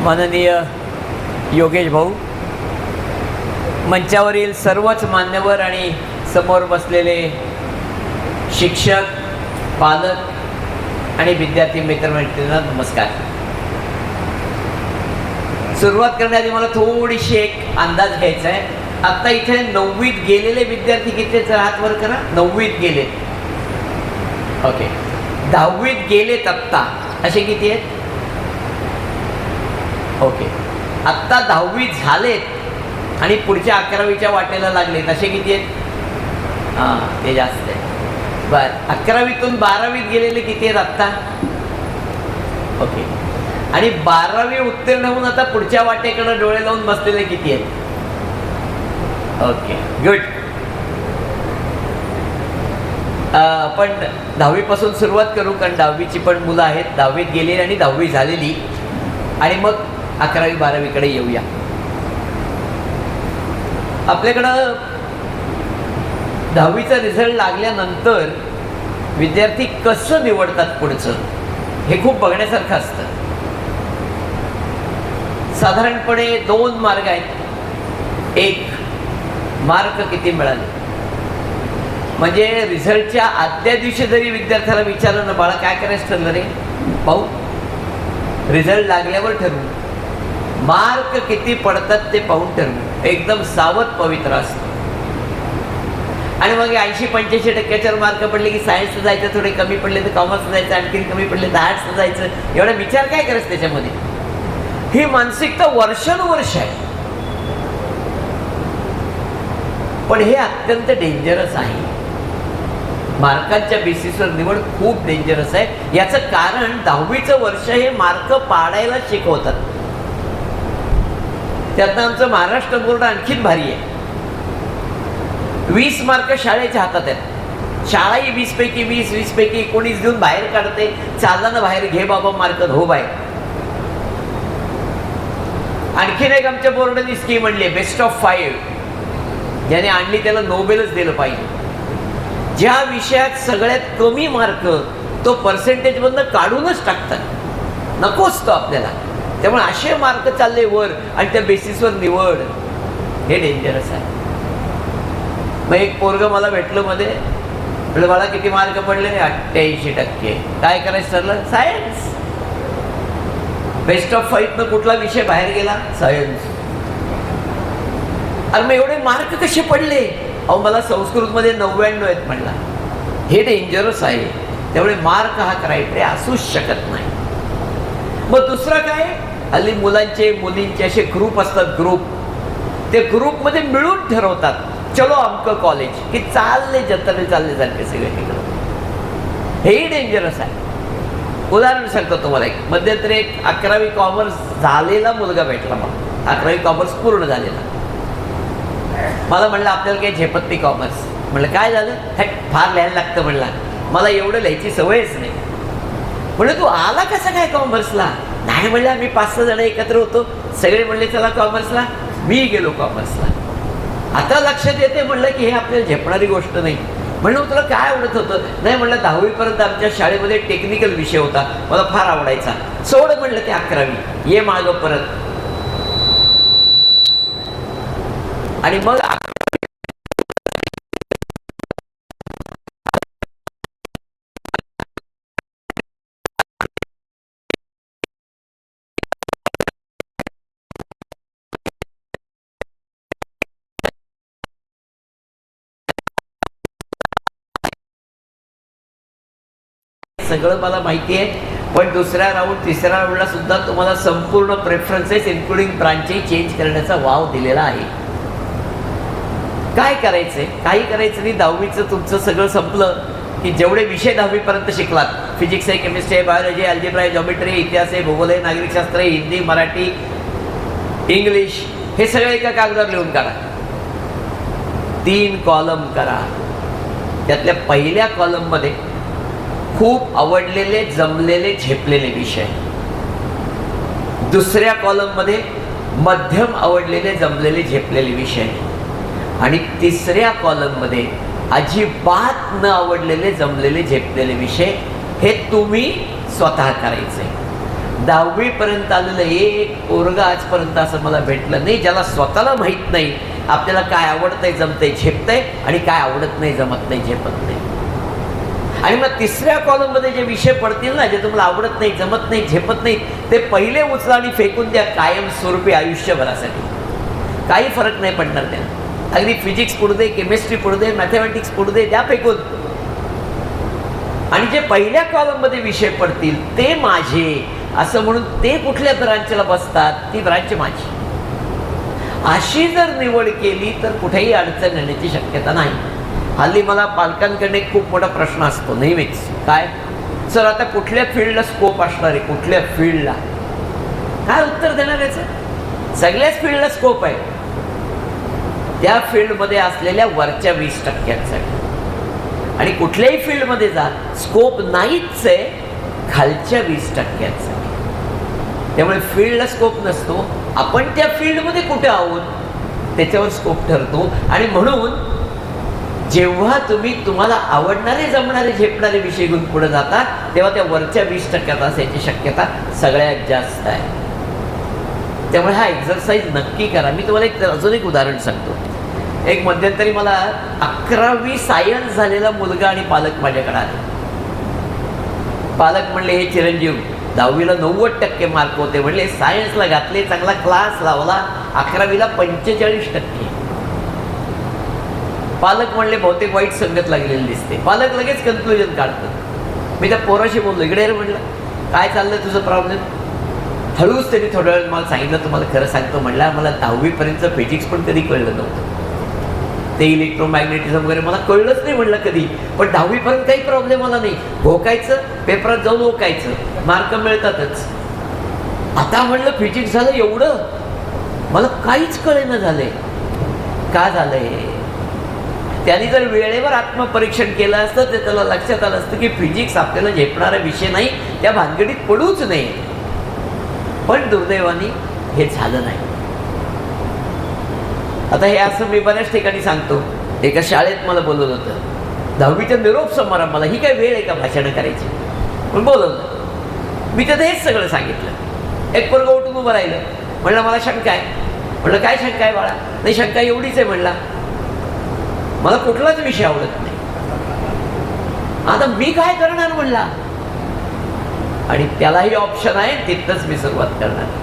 माननीय योगेश भाऊ, मंचावरील सर्वच मान्यवर आणि समोर बसलेले शिक्षक, पालक आणि विद्यार्थी मित्रमैत्रिणींना नमस्कार. सुरुवात करण्याआधी मला थोडीशी एक अंदाज घ्यायचा आहे. आता इथे 9वीत गेलेले विद्यार्थी किती आहेत? हात वर करा. 9वीत गेले. ओके. 10वीत गेलेत आत्ता असे किती आहेत? ओके. आत्ता 10वी झालेत आणि पुढच्या 11वीच्या वाटेला लागलेत असे किती आहेत? हां, ते जास्त आहे. बरं, 11वीतून 12वीत गेलेले किती आहेत आत्ता? ओके. आणि 12वी उत्तीर्ण होऊन आता पुढच्या वाटेकडे डोळे लावून बसलेले किती आहेत? Okay, good. आपण 10वी पासून सुरुवात करू, कारण 10वीची पण मुलं आहेत, 10वीत गेलेली आणि 10वी झालेली, आणि मग 11वी 12वीकडे येऊया. आपल्याकडं 10वीचा रिझल्ट लागल्यानंतर विद्यार्थी कसं निवडतात पुढचं, हे खूप बघण्यासारखं असतं. साधारणपणे 2 मार्ग आहेत. एक, मार्क किती मिळाले. म्हणजे रिझल्टच्या आदल्या दिवशी जरी विद्यार्थ्याला विचारलं ना, बाळा काय करायचं ठरलं रे, पाहू, रिझल्ट लागल्यावर ठरवू. मार्क किती पडतात ते पाहून ठरवू. एकदम सावध पवित्र असतं. आणि मग 80-85% मार्क पडले की सायन्सला जायचं, थोडे कमी पडले तर कॉमर्सला जायचं, आणखी कमी पडले तर आर्ट्सला जायचं. एवढा विचार काय करायचं त्याच्यामध्ये? ही मानसिकता वर्षानुवर्ष आहे. पण हे अत्यंत डेंजरस आहे. मार्कांच्या बेसिसवर निवड खूप डेंजरस आहे. याचं कारण 10वीचं वर्ष हे मार्क पाडायला शिकवतात. त्यातनं आमचं महाराष्ट्र बोर्ड आणखीन भारी आहे. 20 मार्क शाळेच्या हातात आहेत. शाळाही 20 पैकी 20, 20 पैकी 19 देऊन बाहेर काढते. चालला बाहेर, घे बाबा मार्क, हो बाहेर. आणखीन एक आमच्या बोर्डाने स्कीम आणली आहे, बेस्ट ऑफ 5. ज्याने आणली त्याला नोबेलच दिलं पाहिजे. ज्या विषयात सगळ्यात कमी मार्क तो पर्सेंटेज मधनं काढूनच टाकतात, नकोच तो आपल्याला. त्यामुळे असे मार्क चालले वर आणि त्या बेसिसवर निवड, हे डेंजरस आहे. मग एक पोरग मला भेटलं मध्ये, म्हटलं बाळा किती मार्क पडले? 88%. काय करायचं ठरलं? सायन्स. बेस्ट ऑफ 5 कुठला विषय बाहेर गेला? सायन्स. अरे मग एवढे मार्क कसे पडले? अहो मला संस्कृतमध्ये 99 आहेत म्हणला. हे डेंजरस आहे. त्यामुळे मार्क हा क्रायटेरिया असूच शकत नाही. मग दुसरं काय? हल्ली मुलांचे मुलींचे असे ग्रुप असतात, ग्रुप. ते ग्रुपमध्ये मिळून ठरवतात, चलो आमकं कॉलेज, की चालले जत्रे चालले सारखे सगळे तिकडं. हेही डेंजरस आहे. उदाहरण सांगतो तुम्हाला. एक मध्यंतरी एक 11वी कॉमर्स झालेला मुलगा भेटला मला. 11वी कॉमर्स पूर्ण झालेला. मला म्हणलं आपल्याला काही झेपत नाही कॉमर्स. म्हणलं काय झालं? फार लिहायला लागतं म्हणला. मला एवढं लिहायची सवयच नाही. म्हणलं तू आला कसा काय कॉमर्सला? नाही म्हणलं आम्ही 5-6 जण एकत्र होतो, सगळे म्हणले चला कॉमर्सला, मी गेलो कॉमर्सला. आता लक्षात येते म्हणलं की हे आपल्याला झेपणारी गोष्ट नाही. म्हणलं तुला काय आवडत होतं? नाही म्हणलं 10वीपर्यंत आमच्या शाळेमध्ये टेक्निकल विषय होता, मला फार आवडायचा. सोड म्हणलं ते 11वी, ये मागं परत. आणि मग सगळं मला माहिती आहे. पण दुसऱ्या राऊंड, तिसऱ्या राऊंडला सुद्धा तुम्हाला संपूर्ण प्रेफरन्सेस इन्क्लुडिंग ब्रांचही चेंज करण्याचा वाव दिलेला आहे. काय करायचंय? काही करायचं नाही. 10वीचं तुमचं सगळं संपलं की जेवढे विषय 10वीपर्यंत शिकलात, फिजिक्स आहे, केमिस्ट्री आहे, बायोलॉजी, अल्जेब्रा आहे, जॉमेट्री आहे, इतिहास आहे, भूगोल आहे, नागरिकशास्त्र आहे, हिंदी, मराठी, इंग्लिश, हे सगळं एका कागदावर लिहून काढा. 3 कॉलम करा. त्यातल्या पहिल्या कॉलममध्ये खूप आवडलेले, जमलेले, झेपलेले विषय. दुसऱ्या कॉलममध्ये मध्यम आवडलेले, जमलेले, झेपलेले विषय. आणि तिसऱ्या कॉलममध्ये अजिबात न आवडलेले, जमलेले, झेपलेले विषय. हे तुम्ही स्वतः करायचे. 10वी पर्यंत आलेलं एक पोरगं आजपर्यंत असं मला भेटलं नाही ज्याला स्वतःला माहीत नाही आपल्याला काय आवडतंय, जमतंय, झेपतंय आणि काय आवडत नाही, जमत नाही, झेपत नाही. आणि मग तिसऱ्या कॉलममध्ये जे विषय पडतील ना, जे तुम्हाला आवडत नाही, जमत नाही, झेपत नाही, ते पहिले उचला आणि फेकून द्या कायमस्वरूपी आयुष्यभरासाठी. काही फरक नाही पडणार त्याला. अगदी फिजिक्स पडू दे, केमिस्ट्री पडू दे, मॅथमॅटिक्स पडू दे, त्या फेकून. आणि जे पहिल्या कॉलममध्ये विषय पडतील ते माझे असं म्हणून ते कुठल्या ब्रांचला बसतात, ती ब्रांच माझी. अशी जर निवड केली तर कुठेही अडचण येण्याची शक्यता नाही. हल्ली मला पालकांकडे खूप मोठा प्रश्न असतो नेहमीच, काय सर आता कुठल्या फील्डला स्कोप असणार आहे, कुठल्या फील्डला, काय उत्तर देणार याचं? सगळ्याच फील्डला स्कोप आहे, त्या फील्डमध्ये असलेल्या वरच्या 20%साठी. आणि कुठल्याही फील्डमध्ये जा, स्कोप नाहीच आहे खालच्या 20%साठी. त्यामुळे फील्डला स्कोप नसतो, आपण त्या फील्डमध्ये कुठे आहोत त्याच्यावर स्कोप ठरतो. आणि म्हणून जेव्हा तुम्ही तुम्हाला आवडणारे, जमणारे, झेपणारे विषय घेऊन पुढे जाता तेव्हा त्या वरच्या 20% असायची शक्यता सगळ्यात जास्त आहे. त्यामुळे हा एक्झरसाइज नक्की करा. मी तुम्हाला अजून एक उदाहरण सांगतो. एक मध्यंतरी मला 11वी सायन्स झालेला मुलगा आणि पालक माझ्याकडे आले. पालक म्हणले हे चिरंजीव 10वीला 90% मार्क होते, म्हणले सायन्सला घातले, चांगला क्लास लावला, 11वीला 45%. पालक म्हणले बहुतेक वाईट संगत लागलेली दिसते. पालक लगेच कन्क्लुजन काढतात. मी त्या पोराशी बोललो, इकडे म्हणलं काय चाललं तुझं प्रॉब्लेम. हळूच त्यांनी थोड्या वेळ मला सांगितलं, तुम्हाला खरं सांगतो म्हणला मला 10वीपर्यंत फिजिक्स पण कधी कळलं नव्हतं, ते इलेक्ट्रोमॅग्नेटिझम वगैरे मला कळलंच नाही म्हणलं कधी. पण 10वीपर्यंत काही प्रॉब्लेम आला नाही, भोकायचं, पेपरात जाऊन ओकायचं, मार्क मिळतातच. आता म्हणलं फिजिक्स झालं एवढं, मला काहीच कळेना झालंय. का झालंय? त्यांनी जर वेळेवर आत्मपरीक्षण केलं असतं तर त्याला लक्षात आलं असतं की फिजिक्स आपल्याला झेपणारा विषय नाही, त्या भानगडीत पडूच नये. पण दुर्दैवाने हे झालं नाही. आता हे असं मी बऱ्याच ठिकाणी सांगतो. एका शाळेत मला बोलवलं होतं 10वीच्या निरोप समारंभाला. ही काय वेळ आहे का भाषण करायची? पण बोलवलं. मी तर हेच सगळं सांगितलं. एक पोरगं उठून उभं राहिलं, म्हणलं मला शंका आहे. म्हणलं काय शंका आहे बाळा? नाही शंका एवढीच आहे म्हणला, मला कुठलाच विषय आवडत नाही. आता मी काय करणार म्हणला. आणि त्यालाही ऑप्शन आहे, तिथंच मी सुरुवात करणार.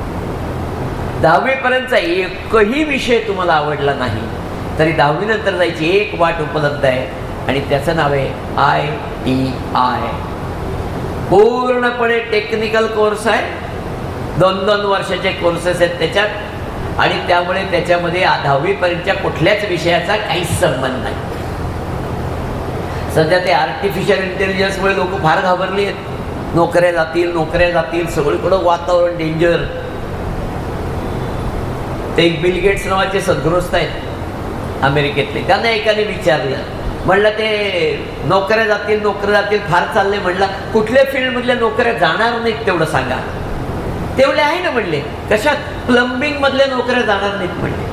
10वीपर्यंतचा एकही विषय तुम्हाला आवडला नाही तरी 10वी नंतर जायची एक वाट उपलब्ध आहे आणि त्याचं नाव आहे ITI. पूर्णपणे टेक्निकल कोर्स आहे, 2-2 वर्षाचे कोर्सेस आहेत त्याच्यात. आणि त्यामुळे त्याच्यामध्ये 10वीपर्यंतच्या कुठल्याच विषयाचा काहीच संबंध नाही. सध्या ते आर्टिफिशियल इंटेलिजन्समुळे लोक फार घाबरली आहेत. नोकऱ्या जातील, सगळीकडं वातावरण डेंजर. ते एक बिल गेट्स नावाचे सद्गृहस्थ आहेत अमेरिकेतले, त्यांना एकाने विचारलं, म्हणलं ते नोकऱ्या जातील फार चालले. म्हणलं कुठल्या फील्डमधल्या नोकऱ्या जाणार नाहीत तेवढं सांगा. तेवढे आहे ना म्हणले. कशात? प्लंबिंग मधल्या नोकऱ्या जाणार नाहीत म्हणले.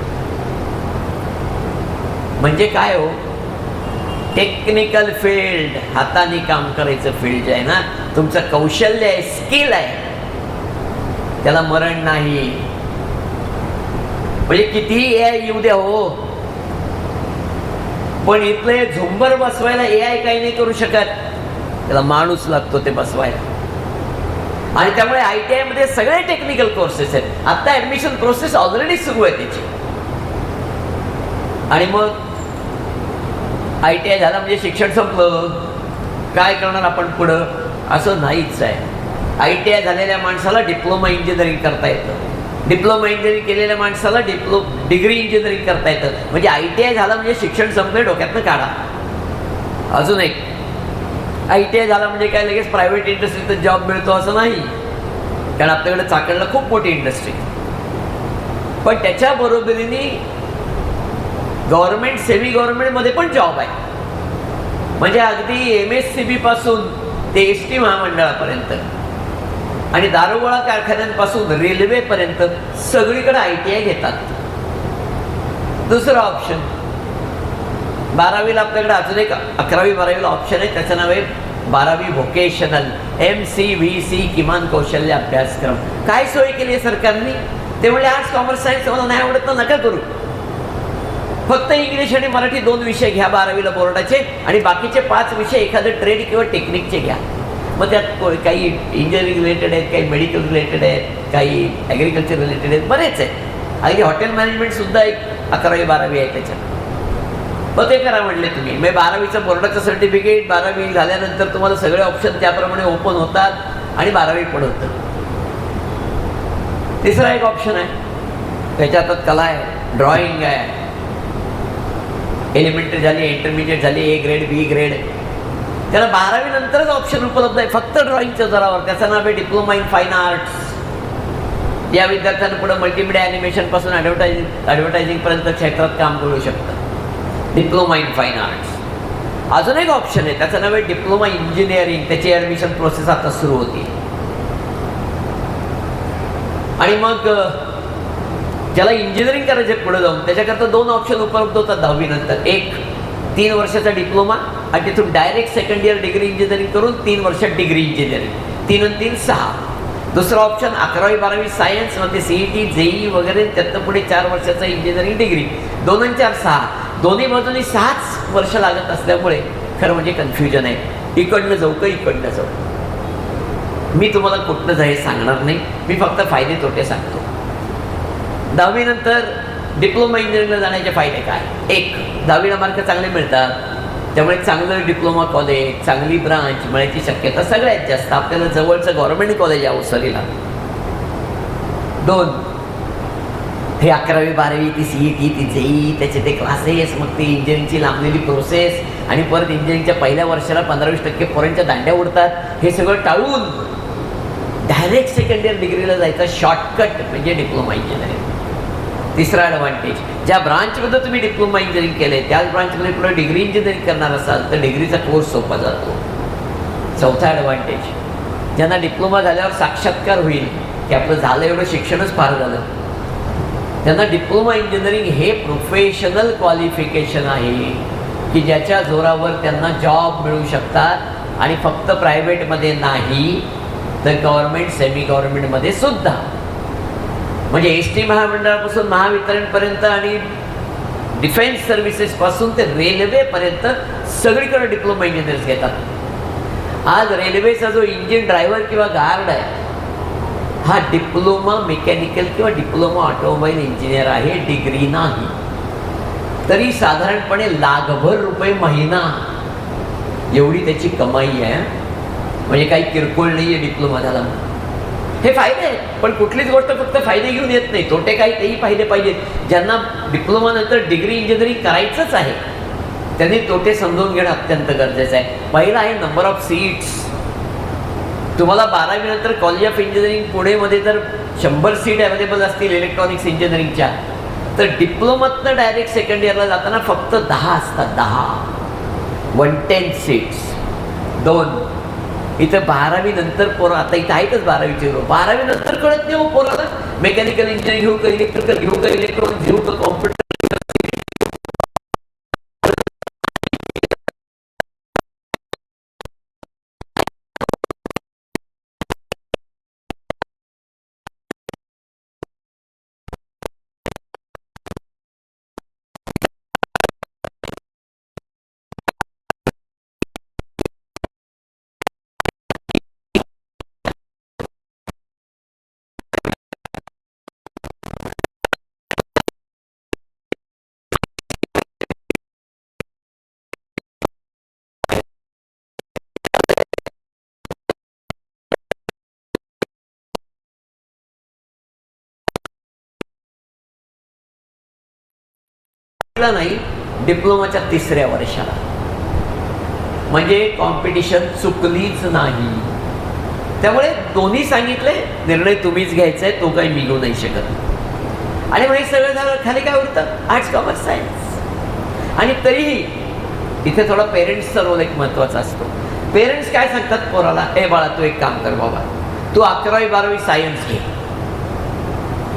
म्हणजे काय हो, टेक्निकल फील्ड, हाताने काम करायचं फील्ड जे आहे ना, तुमचं कौशल्य आहे, स्किल आहे, त्याला मरण नाही. म्हणजे कितीही AI येऊ द्या हो, पण इथले झुंबर बसवायला AI काही नाही करू शकत, त्याला माणूस लागतो ते बसवायला. आणि त्यामुळे ITI मध्ये सगळे टेक्निकल कोर्सेस आहेत. आता ऍडमिशन प्रोसेस ऑलरेडी सुरू आहे त्याची. आणि मग ITI झाला म्हणजे शिक्षण संपलं, काय करणार आपण पुढं? असं नाहीच आहे. ITI झालेल्या माणसाला डिप्लोमा इंजिनिअरिंग करता येतं, डिप्लोमा इंजिनिअरिंग केलेल्या माणसाला डिग्री इंजिनिअरिंग करता येतं. म्हणजे ITI झाला म्हणजे शिक्षण संपलं, डोक्यातनं काढा. अजून एक, ITI झाला म्हणजे काय लगेच प्रायव्हेट इंडस्ट्रीत जॉब मिळतो असं नाही, कारण आपल्याकडे चाकणला खूप मोठी इंडस्ट्री. पण त्याच्या बरोबरीने गव्हर्नमेंट, सेमी गव्हर्नमेंटमध्ये पण जॉब आहे. म्हणजे अगदी MSCB पासून ते ST महामंडळापर्यंत आणि दारुगोळा कारखान्यांपासून रेल्वेपर्यंत सगळीकडे ITI घेतात. दुसरं ऑप्शन, 12वीला आपल्याकडे अजून एक 11वी 12वीला ऑप्शन आहे, त्याचं नाव आहे 12वी व्होकेशनल MCVC किमान कौशल्य अभ्यासक्रम. काय सोय केली आहे सरकारने? ते म्हणजे आर्ट्स कॉमर्स सायन्स मला नाही आवडत तर नका करू, फक्त इंग्लिश आणि मराठी 2 विषय घ्या 12वीला बोर्डाचे, आणि बाकीचे 5 विषय एखादं ट्रेड किंवा टेक्निकचे घ्या. मग त्यात काही इंजिनिअरिंग रिलेटेड आहेत, काही मेडिकल रिलेटेड आहेत, काही ॲग्रिकल्चर रिलेटेड आहेत, बरेच आहेत. अगदी हॉटेल मॅनेजमेंटसुद्धा एक 11वी 12वी आहे त्याच्यात. मग ते करा म्हणले तुम्ही. मग 12वीचं बोर्डाचं सर्टिफिकेट 12वी झाल्यानंतर तुम्हाला सगळे ऑप्शन त्याप्रमाणे ओपन होतात आणि 12वी पण होतं. तिसरा एक ऑप्शन आहे, त्याच्यात कला आहे, ड्रॉइंग आहे. एलिमेंटरी झाली, इंटरमिजिएट झाली, A ग्रेड B ग्रेड, त्याला 12वी नंतरच ऑप्शन उपलब्ध आहे फक्त ड्रॉइंगच्या जोरावर. त्याचं नाव आहे डिप्लोमा इन फाईन आर्ट्स. या विद्यार्थ्यांना पुढे मल्टीमीडिया ॲनिमेशन पासून ॲडव्हर्टायझिंग पर्यंत क्षेत्रात काम करू शकतं. Diploma in fine arts. अजून एक ऑप्शन आहे, त्याचं नाव आहे डिप्लोमा इंजिनिअरिंग. त्याची ॲडमिशन प्रोसेस आता सुरू होती. आणि मग ज्याला इंजिनिअरिंग करायचे पुढे जाऊन त्याच्याकरता 2 ऑप्शन उपलब्ध होतात 10वी नंतर. एक 3 वर्षाचा डिप्लोमा आणि तिथून direct second year degree engineering करून 3 वर्षात डिग्री इंजिनिअरिंग. 3 आणि 3 6. दुसरा ऑप्शन 11वी 12वी सायन्स मध्ये CET JEE वगैरे, त्यातनं पुढे 4 वर्षाचा इंजिनिअरिंग डिग्री. 2 आणि 4 6. दोन्ही बाजूनी 6च वर्ष लागत असल्यामुळे खरं म्हणजे कन्फ्युजन आहे, इकडनं जाऊ का इकडनं जाऊ. मी तुम्हाला कुठनं जाय सांगणार नाही, मी फक्त फायदे तोटे सांगतो. 10वी नंतर डिप्लोमा इंजिनिअरिंगला जाण्याचे फायदे काय? एक, 10वीला मार्क चांगले मिळतात, त्यामुळे चांगलं डिप्लोमा कॉलेज, चांगली ब्रांच मिळायची शक्यता सगळ्यात जास्त. आपल्याला जवळचं गव्हर्नमेंट कॉलेज आहे अवसरीला. 2, हे 11वी 12वी ती CET ती JEE त्याचे ते क्लासेस, मग ती इंजिनिअरिंगची लांबलेली प्रोसेस, आणि परत इंजिनिअरिंगच्या पहिल्या वर्षाला 15-20% पोरांच्या दांड्या उडतात. हे सगळं टाळून डायरेक्ट सेकंड इयर डिग्रीला जायचा शॉर्टकट म्हणजे डिप्लोमा इंजिनिअरिंग. तिसरा ॲडव्हान्टेज, ज्या ब्रांचमध्ये तुम्ही डिप्लोमा इंजिनिअरिंग केले त्याच ब्रांचमध्ये पुढे डिग्री इंजिनिअरिंग करणार असाल तर डिग्रीचा कोर्स सोपा जातो. चौथा ॲडव्हान्टेज, ज्यांना डिप्लोमा झाल्यावर साक्षात्कार होईल की आपलं झालं एवढं शिक्षणच फार झालं, त्यांना डिप्लोमा इंजिनिअरिंग हे प्रोफेशनल क्वालिफिकेशन आहे की ज्याच्या जोरावर त्यांना जॉब मिळू शकतात, आणि फक्त प्रायव्हेटमध्ये नाही तर गव्हर्नमेंट सेमी गव्हर्नमेंटमध्ये सुद्धा. म्हणजे ST महामंडळापासून महावितरणपर्यंत आणि डिफेन्स सर्व्हिसेसपासून ते रेल्वेपर्यंत सगळीकडे डिप्लोमा इंजिनियर्स घेतात. आज रेल्वेचा जो इंजिन ड्रायव्हर किंवा गार्ड आहे हा डिप्लोमा मेकॅनिकल किंवा डिप्लोमा ऑटोमोबाईल इंजिनियर आहे, डिग्री नाही. तरी साधारणपणे लाखभर रुपये महिना एवढी त्याची कमाई आहे. म्हणजे काही किरकोळ नाही आहे डिप्लोमा झाला. हे फायदे आहेत, पण कुठलीच गोष्ट फक्त फायदे घेऊन येत नाही, तोटे काही तेही फायदे पाहिजेत. ज्यांना डिप्लोमा नंतर डिग्री इंजिनिअरिंग करायचंच आहे त्यांनी तोटे समजून घेणं अत्यंत गरजेचं आहे. पहिला आहे नंबर ऑफ सीट्स. तुम्हाला 12वी नंतर कॉलेज ऑफ इंजिनिअरिंग पुणेमध्ये जर 100 सीट अवेलेबल असतील इलेक्ट्रॉनिक्स इंजिनिअरिंगच्या, तर डिप्लोमातनं डायरेक्ट सेकंड इयरला जाताना फक्त 10 असतात. 10 110 सीट्स. 2, इथं 12वी नंतर पोरं, आता इथं आहेतच 12वीचे लोक, 12वी नंतर कळत नाही हो पोराला मेकॅनिकल इंजिनिअरिंग घेऊ का, इलेक्ट्रिकल घेऊ का, इलेक्ट्रॉनिक्स घेऊ का, कॉम्प्युटर. नाही डिप्लोमाच्या 3ऱ्या वर्षाला, म्हणजे कॉम्पिटिशन चुकलीच नाही. त्यामुळे दोन्ही सांगितले, निर्णय तुम्हीच घ्यायचा आहे, तो काही मिळू नाही शकत. आणि मग हे सगळं झालं, खाली काय उरतं? Arts commerce science. आणि तरीही इथे थोडा पेरेंट्सचा रोल एक महत्त्वाचा असतो. पेरेंट्स काय सांगतात पोराला, ए बाळा तू एक काम कर बाबा, तू 11वी 12वी सायन्स घे,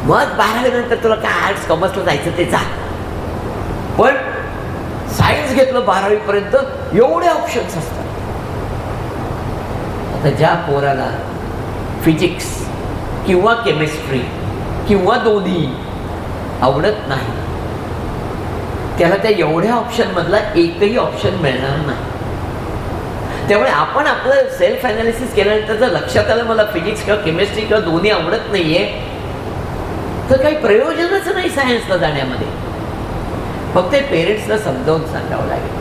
मग 12वी नंतर तुला काय आर्ट्स कॉमर्सला जायचं ते जा. पण सायन्स घेतलं 12वी पर्यंत एवढे ऑप्शन्स असतात. आता ज्या पोराला फिजिक्स किंवा केमिस्ट्री किंवा दोन्ही आवडत नाही, त्याला त्या एवढ्या ऑप्शनमधला एकही ऑप्शन मिळणार नाही. त्यामुळे आपण आपलं सेल्फ ॲनालिसिस केल्यानंतर जर लक्षात आलं मला फिजिक्स किंवा केमिस्ट्री किंवा दोन्ही आवडत नाहीये, तर काही प्रयोजनच नाही सायन्सला जाण्यामध्ये. फक्त पेरेंट्सला समजावून सांगावं लागेल.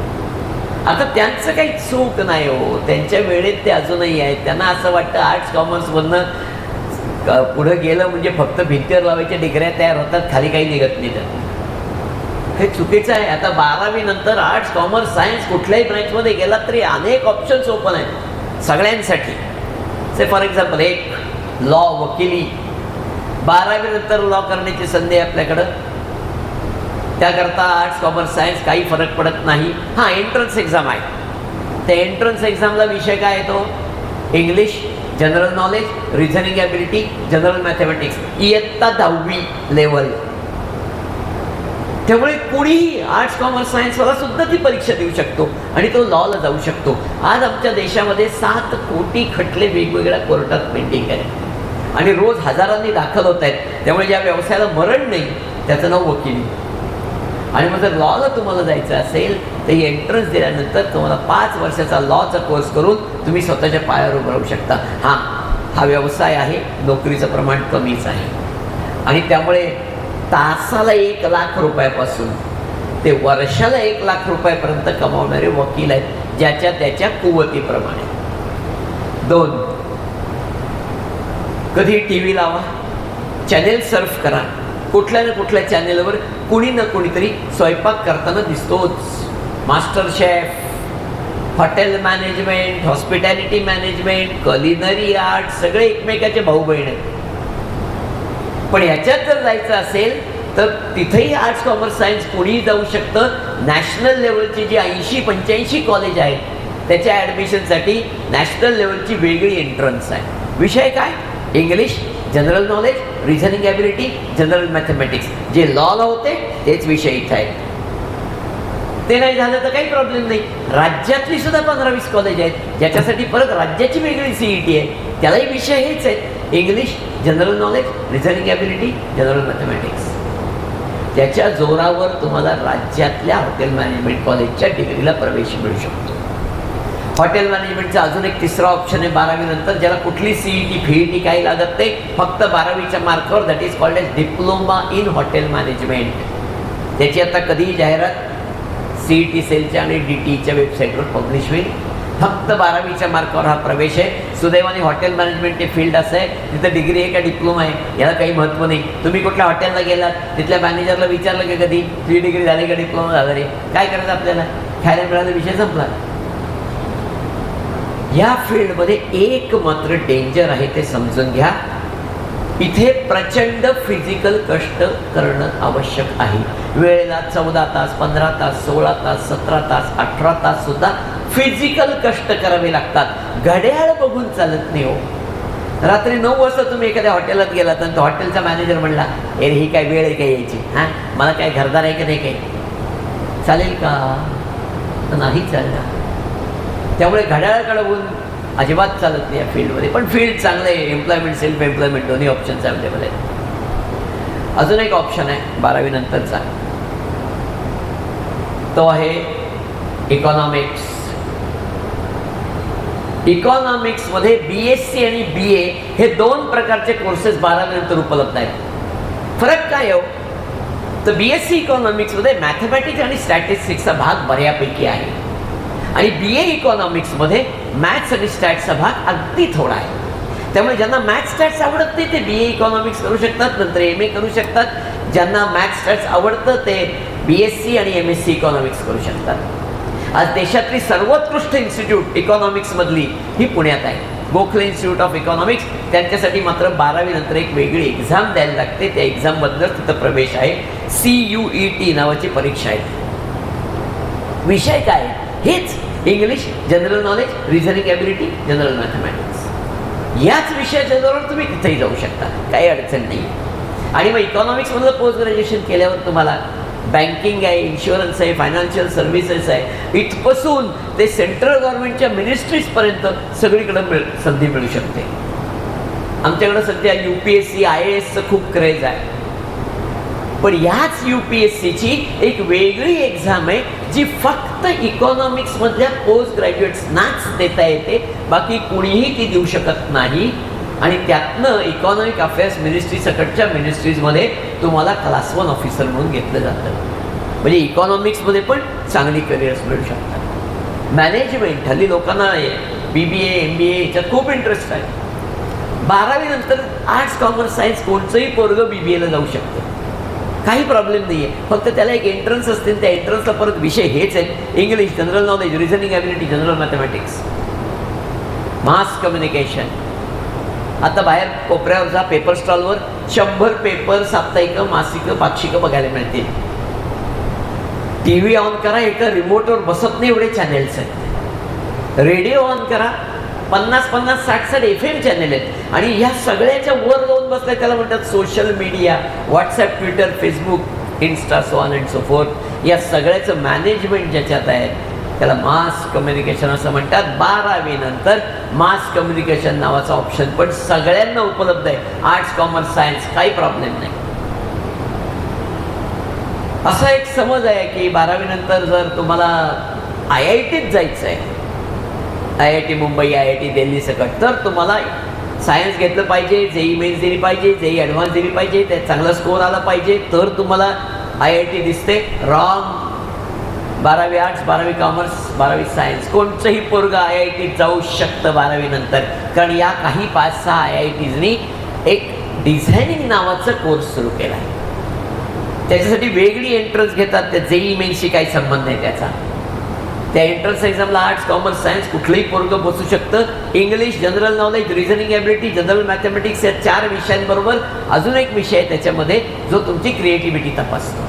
आता त्यांचं काही चूक नाही हो, त्यांच्या वेळेत ते अजूनही आहेत. त्यांना असं वाटतं आर्ट्स कॉमर्समधनं पुढे गेलं म्हणजे फक्त भिंतीवर लावायच्या डिग्र्या तयार होतात, खाली काही निघत नाही. हे चुकीचं आहे. आता 12वी नंतर आर्ट्स कॉमर्स सायन्स कुठल्याही ब्रँचमध्ये गेला तरी अनेक ऑप्शन्स ओपन आहेत सगळ्यांसाठी. से फॉर एक्झाम्पल एक लॉ, वकिली, 12वी नंतर लॉ करण्याची संधी आहे आपल्याकडं. त्याकरता आर्ट्स कॉमर्स सायन्स काही फरक पडत नाही. हां, एंट्रन्स एक्झाम आहे. त्या एंट्रन्स एक्झामला विषय काय येतो? English, general knowledge, reasoning ability, general mathematics, इयत्ता 10वी लेवल. त्यामुळे कुणीही आर्ट्स कॉमर्स सायन्सवाला सुद्धा ती परीक्षा देऊ शकतो आणि तो लॉला जाऊ शकतो. आज आमच्या देशामध्ये 7 कोटी खटले वेगवेगळ्या कोर्टात पेंडिंग आहेत आणि रोज हजारांनी दाखल होत आहेत. त्यामुळे ज्या व्यवसायाला मरण नाही त्याचं नाव वकिली. आणि मग जर लॉला तुम्हाला जायचं असेल तर एंट्रन्स दिल्यानंतर तुम्हाला 5 वर्षाचा लॉचा कोर्स करून तुम्ही स्वतःच्या पायावर उभं राहू शकता. हां, हा व्यवसाय आहे, नोकरीचं प्रमाण कमीच आहे आणि त्यामुळे तासाला 1 लाख रुपयापासून ते वर्षाला 1 लाख रुपयापर्यंत कमावणारे वकील आहेत, ज्याच्या त्याच्या कुवतीप्रमाणे. 2, कधी टी व्ही लावा, चॅनेल सर्फ करा, कुठल्या ना कुठल्या चॅनेलवर कुणी ना कुणीतरी स्वयंपाक करताना दिसतोच. Master chef, hotel management, hospitality management, culinary art, सगळे एकमेकाचे भाऊ बहीण आहेत. पण ह्याच्यात जर जायचं असेल तर तिथेही आर्ट्स कॉमर्स सायन्स कोणीही जाऊ शकतं. नॅशनल लेवलची जी 80-85 कॉलेज आहेत त्याच्या ॲडमिशनसाठी नॅशनल लेवलची वेगळी एंट्रन्स आहे. विषय काय? English, general knowledge, reasoning ability, general mathematics. जे लॉला होते तेच विषय इथं आहेत. ते नाही झालं तर काही प्रॉब्लेम नाही. राज्यातली सुद्धा 15-20 कॉलेज आहेत ज्याच्यासाठी परत राज्याची वेगळी CET आहे, त्यालाही विषय हेच आहेत: English, general knowledge, reasoning ability, general mathematics. त्याच्या जोरावर तुम्हाला राज्यातल्या हॉटेल मॅनेजमेंट कॉलेजच्या डिग्रीला प्रवेश मिळू शकतो. हॉटेल मॅनेजमेंटचा अजून एक तिसरा ऑप्शन आहे 12वी नंतर, ज्याला कुठली CET FEET काही लागत नाही, फक्त 12वीच्या मार्कावर. That is called as diploma in hotel management. त्याची आता कधीही जाहिरात CET सेलच्या आणि DTEच्या वेबसाईटवर पब्लिश होईल. फक्त 12वीच्या मार्कावर हा प्रवेश आहे. सुदैवाने हॉटेल मॅनेजमेंट हे फील्ड असं आहे तिथं डिग्री आहे का डिप्लोमा आहे याला काही महत्त्व नाही. तुम्ही कुठल्या हॉटेलला गेलात, तिथल्या मॅनेजरला विचारलं की कधी तुझी डिग्री झाली का डिप्लोमा झाला रे, काय करायचं आपल्याला, खायला मिळाला, विषय संपला. या फील्डमध्ये एक मात्र डेंजर आहे, ते समजून घ्या. इथे प्रचंड फिजिकल कष्ट करणं आवश्यक आहे. वेळेला 14 तास, 15 तास, 16 तास, 17 तास, 18 तास सुद्धा फिजिकल कष्ट करावे लागतात. घड्याळ बघून चालत नाही हो. रात्री 9 वाजता तुम्ही एखाद्या हॉटेलात गेलात आणि तो हॉटेलचा मॅनेजर म्हणला, अरे ही काय वेळ आहे काय यायची, हां मला काय घरदार आहे की नाही, काही चालेल का? नाही चालणार. त्यामुळे घड्याळाकडे बघून अजिबात चालत नाही या फील्डमध्ये. पण फील्ड चांगलं आहे, एम्प्लॉयमेंट, सेल्फ एम्प्लॉयमेंट दोन्ही ऑप्शन्स अवेलेबल आहेत. अजून एक ऑप्शन आहे 12वी नंतरचा, तो आहे इकॉनॉमिक्स. इकॉनॉमिक्समध्ये BSc आणि BA हे 2 प्रकारचे कोर्सेस 12वी नंतर उपलब्ध आहेत. फरक काय हो? तर BSc इकॉनॉमिक्समध्ये मॅथमॅटिक्स आणि स्टॅटिस्टिक्सचा भाग बऱ्यापैकी आहे आणि BA इकॉनॉमिक्समध्ये मॅथ्स आणि स्टॅट्सचा भाग अगदी थोडा आहे. त्यामुळे ज्यांना मॅथ्स स्टॅट्स आवडत नाही ते BA इकॉनॉमिक्स करू शकतात, नंतर MA करू शकतात. ज्यांना मॅथ्स स्टॅट्स आवडतं ते BSc आणि MSc इकॉनॉमिक्स करू शकतात. आज देशातली सर्वोत्कृष्ट इन्स्टिट्यूट इकॉनॉमिक्समधली ही पुण्यात आहे, गोखले इन्स्टिट्यूट ऑफ इकॉनॉमिक्स. त्यांच्यासाठी मात्र 12वी नंतर एक वेगळी एक्झाम द्यायला लागते. त्या एक्झाममधूनच तिथं प्रवेश आहे. CUET नावाची परीक्षा आहे. विषय काय? हेच English, general knowledge, reasoning ability, general mathematics. याच विषयाच्या जोरावर तुम्ही तिथेही जाऊ शकता, काही अडचण नाही. आणि मग इकॉनॉमिक्समधलं पोस्ट ग्रॅज्युएशन केल्यावर तुम्हाला बँकिंग आहे, इन्शुरन्स आहे, फायनान्शियल सर्व्हिसेस आहे, इथपासून ते सेंट्रल गव्हर्नमेंटच्या मिनिस्ट्रीजपर्यंत सगळीकडे संधी मिळू शकते. आमच्याकडं सध्या UPSC IASचं खूप क्रेज आहे, पण ह्याच UPSCची एक वेगळी एक्झाम आहे जी फक्त इकॉनॉमिक्समधल्या पोस्ट ग्रॅज्युएट्सनाच देता येते, बाकी कुणीही ती देऊ शकत नाही. आणि त्यातनं इकॉनॉमिक अफेअर्स मिनिस्ट्री सकटच्या मिनिस्ट्रीजमध्ये तुम्हाला क्लास 1 ऑफिसर म्हणून घेतलं जातं. म्हणजे इकॉनॉमिक्समध्ये पण चांगली करिअर्स मिळू शकतात. मॅनेजमेंट हल्ली लोकांना BBA MBA ह्याच्यात खूप इंटरेस्ट आहे. 12वी नंतर आर्ट्स कॉमर्स सायन्स कोणचंही पोरगं BBA ला जाऊ शकतं, काही प्रॉब्लेम नाही आहे. फक्त त्याला एक एंट्रन्स असतील, त्या एंट्रन्सला परत विषय हेच आहेत: English, general knowledge, reasoning ability, general mathematics, mass communication. आता बाहेर कोपऱ्यावर जा, पेपर स्टॉलवर 100 पेपर, साप्ताहिक, मासिक, पाक्षिक बघायला मिळतील. TV ऑन करा, एका रिमोटवर बसत नाही एवढे चॅनेल्स आहेत. रेडिओ ऑन करा, 50-50, 60-60 FM चॅनेल आहेत. आणि ह्या सगळ्याच्या वर जाऊन बसल्या त्याला म्हणतात social media, WhatsApp, Twitter, Facebook, Insta, so on and so fourth. या सगळ्याचं मॅनेजमेंट ज्याच्यात आहे त्याला मास कम्युनिकेशन असं म्हणतात. 12वी नंतर मास कम्युनिकेशन नावाचा ऑप्शन पण सगळ्यांना उपलब्ध आहे. आर्ट्स कॉमर्स सायन्स काही प्रॉब्लेम नाही. असा एक समज आहे की 12वी नंतर जर तुम्हाला IITत जायचं आहे, IIT मुंबई, IIT दिल्ली सकट, तर तुम्हाला सायन्स घेतलं पाहिजे, JEE मेन्स दिली पाहिजे, JEE ॲडव्हान्स दिली पाहिजे, त्यात चांगला स्कोअर आला पाहिजे, तर तुम्हाला IIT दिसते. रॉंग. 12वी आर्ट्स, 12वी कॉमर्स, 12वी सायन्स, कोणचंही पोरगं IITत जाऊ शकतं 12वी नंतर. कारण या काही 5-6 IITsनी एक डिझायनिंग नावाचा कोर्स सुरू केला आहे. त्याच्यासाठी वेगळी एंट्रन्स घेतात. त्या JEE मेन्सशी काही संबंध नाही त्याचा. त्या एंट्रन्स एक्झामला आर्ट्स कॉमर्स सायन्स कुठलंही पोरगं बसू शकतं. English, general knowledge, reasoning ability, general mathematics या 4 विषयांबरोबर अजून एक विषय आहे त्याच्यामध्ये जो तुमची क्रिएटिव्हिटी तपासतो.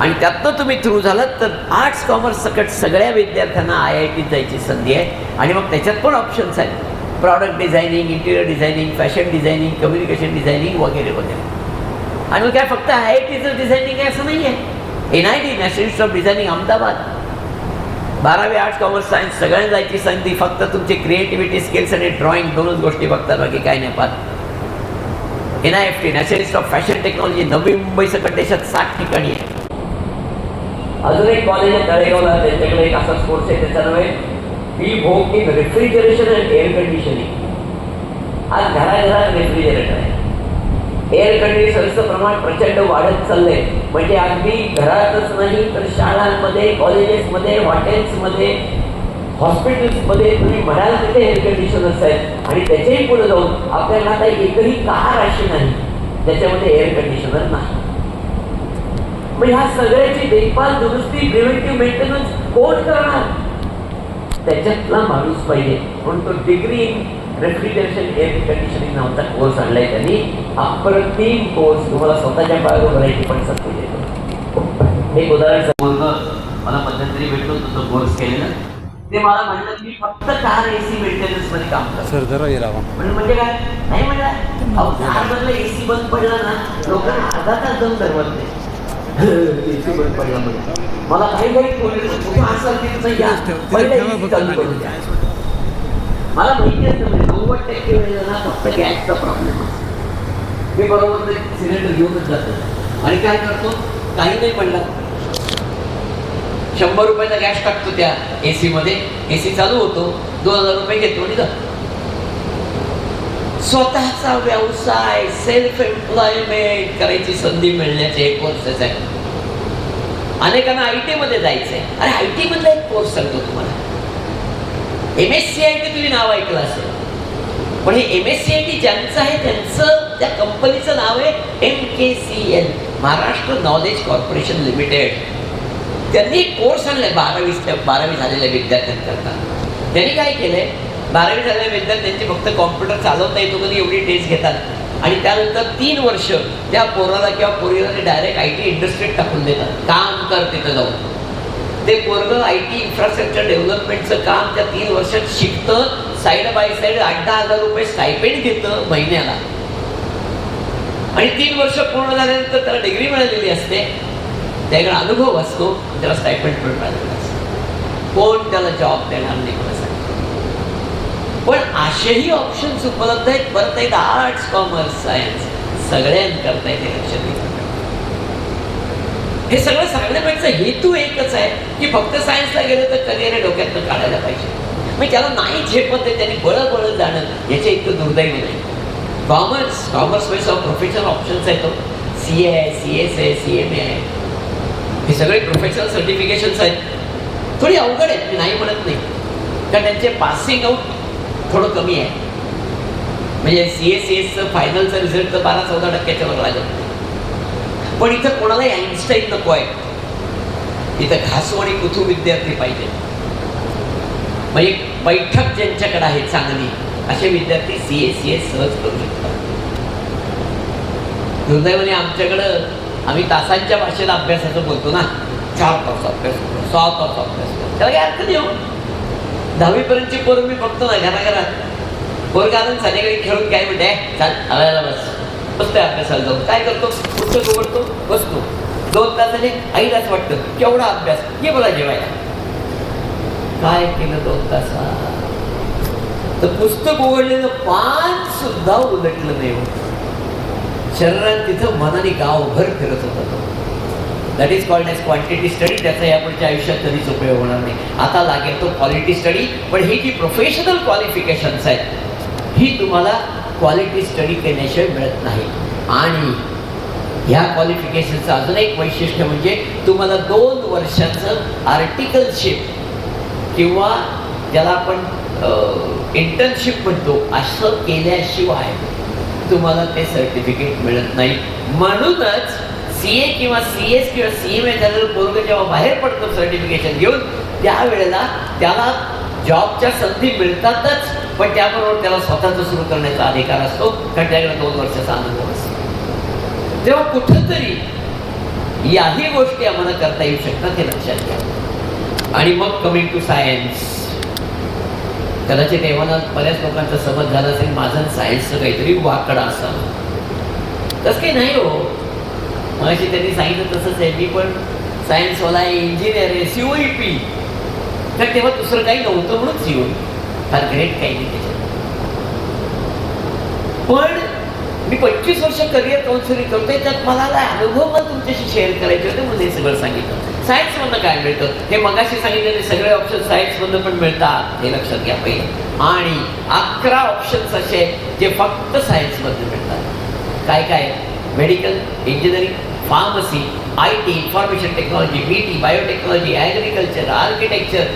आणि त्यातनं तुम्ही थ्रू झालात तर आर्ट्स कॉमर्स सकट सगळ्या विद्यार्थ्यांना IITत जायची संधी आहे. आणि मग त्याच्यात पण ऑप्शन्स आहेत: product designing, interior designing, fashion designing, communication designing वगैरे वगैरे. आणि मग काय फक्त IITचं डिझायनिंग आहे असं नाही आहे. NIT, national institute of designing, Ahmedabad. 12वी आर्ट्स कॉमर्स सायन्स सगळ्यांना जायची संधी. फक्त तुमची क्रिएटिव्हिटी, स्किल्स आणि ड्रॉइंग दोनच गोष्टी बघतात, बाकी काय नाही पाहत. NIFT, national institute of fashion technology, Navi Mumbai सकट देशात 60 ठिकाणी आहे. अजून एक कॉलेज आहे तळेगावला, त्यांच्याकडे एक असा कोर्स आहे, त्याचं नाव आहे बी भोग in refrigeration and air conditioning. आज घराघरात रेफ्रिजरेटर आहे. एअर कंडिशनरचं प्रमाण प्रचंड वाढत चाललंय. म्हणजे अगदी घरातच नाही तर शाळांमध्ये, कॉलेजेसमध्ये, हॉटेल्समध्ये, हॉस्पिटल्समध्ये तुम्ही म्हणाल तिथे एअर कंडिशनर्स आहेत. आणि त्याच्याही पुढे जाऊन आपल्याला आता एकही कार अशी नाही ज्याच्यामध्ये एअर कंडिशनर नाही. मग ह्या सगळ्याची देखभाल, दुरुस्ती, प्रिव्हेंटिव्ह मेंटेनन्स कोण करणार? त्याच्यातला माणूस पाहिजे. म्हणून तो degree in refrigeration air conditioning नावाचा कोर्स आणलाय त्यांनी. अप्रतिम कोर्स. तुम्हाला स्वतःच्या पायावर भरायची पण संधी देतो. एक उदाहरण मला मध्यंतरी भेटलो होतो तो कोर्स केलेला. ते मला म्हणलं की फक्त कार AC मेंटेनन्स मध्ये काम करतो. म्हणजे काय नाही म्हणलं, कार मधलं AC बंद पडला ना लोकांना अर्धा तास जाऊन दरवत नाही. AC बंद पडला म्हणजे मला काही असं मला माहिती असतं म्हणजे 90% वेळेला फक्त गॅसचा प्रॉब्लेम असतो. मी बरोबर सिलेंडर घेऊनच जातो आणि काय करतो, काही नाही पडला 100 रुपयाचा गॅस टाकतो त्या AC मध्ये. AC चालू होतो, 2000 रुपये घेतो आणि जातो. स्वतःचा व्यवसाय, सेल्फ एम्प्लॉयमेंट करायची संधी मिळण्याचे एक कोर्सेस आहे. अनेकांना IT मध्ये जायचंय. अरे IT मधला एक कोर्स सांगतो तुम्हाला. MSCIT तुम्ही नाव ऐकलं असेल, पण हे MSCIT ज्यांचं आहे त्यांचं त्या कंपनीचं नाव आहे MKCL, Maharashtra knowledge corporation limited. त्यांनी एक कोर्स आणलाय 12वी झालेल्या विद्यार्थ्यांकरता. त्यांनी काय केलंय, 12वी झालेल्या विद्यार्थ्यांची फक्त कॉम्प्युटर चालवता येतो कधी एवढी टेस्ट घेतात आणि त्यानंतर 3 वर्ष त्या पोराला किंवा पोरीला डायरेक्ट IT इंडस्ट्रीत टाकून देतात. काम कर तिथं जाऊन. ते पोरगं IT इन्फ्रास्ट्रक्चर डेव्हलपमेंटचं काम त्या 3 वर्षात शिकतं. साईड बाय साईड 8-10 हजार रुपये स्टायपेंड घेतं महिन्याला. आणि 3 वर्ष पूर्ण झाल्यानंतर त्याला डिग्री मिळालेली असते. त्याकडे अनुभव असतो, त्याला स्टायपेंड पण मिळालेला असतो. कोण त्याला जॉब देणार नाही मला सांग. पण असेही ऑप्शन्स उपलब्ध आहेत. परत आहेत आर्ट्स, कॉमर्स, सायन्स, सगळ्यांकरता येते लक्षात घेतलं. हे सगळं सांगण्यापेक्षा हेतू एकच आहे की फक्त सायन्सला गेलं तर करिअर डोक्यातनं काढायला पाहिजे. मग त्याला नाही झेपत आहे, त्यांनी बळं जाणं याच्या इतकं दुर्दैव नाही. कॉमर्स वाईज प्रोफेशनल ऑप्शन्स आहेत. CA आहे, CS आहे, CMA आहे, हे सगळे प्रोफेशनल सर्टिफिकेशन्स आहेत. थोडी अवघड आहेत, मी नाही म्हणत नाही, कारण त्यांचे पासिंग आउट थोडं कमी आहे. म्हणजे CS फायनलचा रिझल्ट तर 12-14% वर लागत. पण इथं कोणालाही आईन्स्टाईन नको आहे. इथं घासू आणि कुथू विद्यार्थी पाहिजे. म्हणजे बैठक ज्यांच्याकडे आहे चांगली, असे विद्यार्थी CS सहज करू शकतात. दुर्दैवाने आमच्याकडं आम्ही तासांच्या भाषेत अभ्यासाचं बोलतो ना, 4 तास अभ्यास, 6 तास अभ्यास, त्याला काही अर्थ नाही हो. 10वीपर्यंतची पोरं मी बघतो ना घराघरात, पोरं घालून संध्याकाळी खेळून काय म्हणते, चाल आवायला बसते अभ्यासाला जाऊन. काय करतो, पुस्तक उघडतो, बसतो. 2 तास झाले, आईला असं वाटतं केवढा अभ्यास, ये बोला जेवायला. काय केलं 2 तासात? तर पुस्तक उघडलेलं पान सुद्धा उलटलं नाही होत. शरीरात तिथं मनाने गावभर फिरत होता तो. That is called as quantity study. त्याचा यापुढच्या आयुष्यात कधीच उपयोग होणार नाही. आता लागेल तो क्वालिटी स्टडी. पण ही जी प्रोफेशनल क्वालिफिकेशन्स आहेत, ही तुम्हाला क्वालिटी स्टडी केल्याशिवाय मिळत नाही. आणि ह्या क्वालिफिकेशनचं अजून एक वैशिष्ट्य म्हणजे तुम्हाला 2 वर्षाचं आर्टिकलशिप किंवा ज्याला आपण इंटर्नशिप म्हणतो, असं केल्याशिवाय तुम्हाला ते सर्टिफिकेट मिळत नाही. म्हणूनच CA किंवा CS किंवा CMA झालेलं पोरगं जेव्हा बाहेर पडतो सर्टिफिकेशन घेऊन, त्यावेळेला त्याला जॉबच्या संधी मिळतातच, पण त्याबरोबर त्याला स्वतःचं सुरू करण्याचा अधिकार असतो, कारण त्याकडे 2 वर्षाचा अनुभव असतो. तेव्हा कुठंतरी याही गोष्टी आम्हाला करता येऊ शकतात, हे लक्षात घ्या. आणि मग कमिंग टू सायन्स. कदाचित तेव्हा बऱ्याच लोकांचा समज झाला असेल माझं सायन्सचं काहीतरी वाकडं असावं. तसं काही नाही हो. मगाशी त्यांनी सांगितलं तसंच आहे. मी पण सायन्सवाला आहे, इंजिनियर आहे, COEP. तर तेव्हा दुसरं काही नव्हतं म्हणून COEP. फार ग्रेट काही नाही त्याच्यात. पण मी 25 वर्ष करिअर काउन्सिलिंग करतोय, त्यात मला अनुभव मला तुमच्याशी शेअर करायचे होते म्हणून हे सगळं सांगितलं. सायन्समधनं काय मिळतं हे मगाशी सांगितलेले सगळे ऑप्शन सायन्समधनं पण मिळतात, हे लक्षात घ्या पहिले. आणि 11 ऑप्शन्स असे आहेत जे फक्त सायन्समधनं मिळतात. काय काय? Medical, engineering, pharmacy, IT, information technology, BT, biotechnology, agriculture, architecture,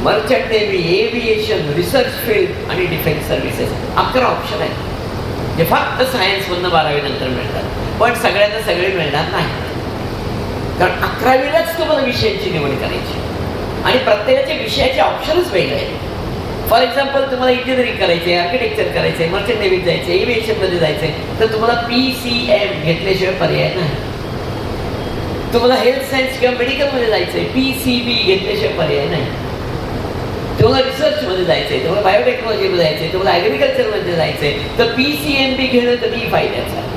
merchant navy, aviation, research field आणि डिफेन्स सर्व्हिसेस. 11 ऑप्शन आहेत जे फक्त सायन्समधनं 12वी नंतर मिळतात. पण सगळ्यांना सगळे मिळणार नाही, कारण 11वीलाच तुम्हाला विषयांची निवड करायची आणि प्रत्येकाच्या विषयाचे ऑप्शनच वेगळे आहेत. फॉर एक्झाम्पल तुम्हाला इंजिनिअरिंग करायचे, आर्किटेक्चर करायचे, मर्चंट नेव्हीत जायचे, एव्हिएशनमध्ये जायचे, तर तुम्हाला PCM घेतल्याशिवाय पर्याय नाही. तुम्हाला हेल्थ सायन्स किंवा मेडिकलमध्ये जायचंय, PCB घेतल्याशिवाय पर्याय नाही. तुम्हाला रिसर्चमध्ये जायचंय, तुम्हाला बायोटेक्नॉलॉजीमध्ये जायचंय, तुम्हाला ॲग्रिकल्चरमध्ये जायचंय, तर PCMB घेणं कधीही फायद्याचं आहे.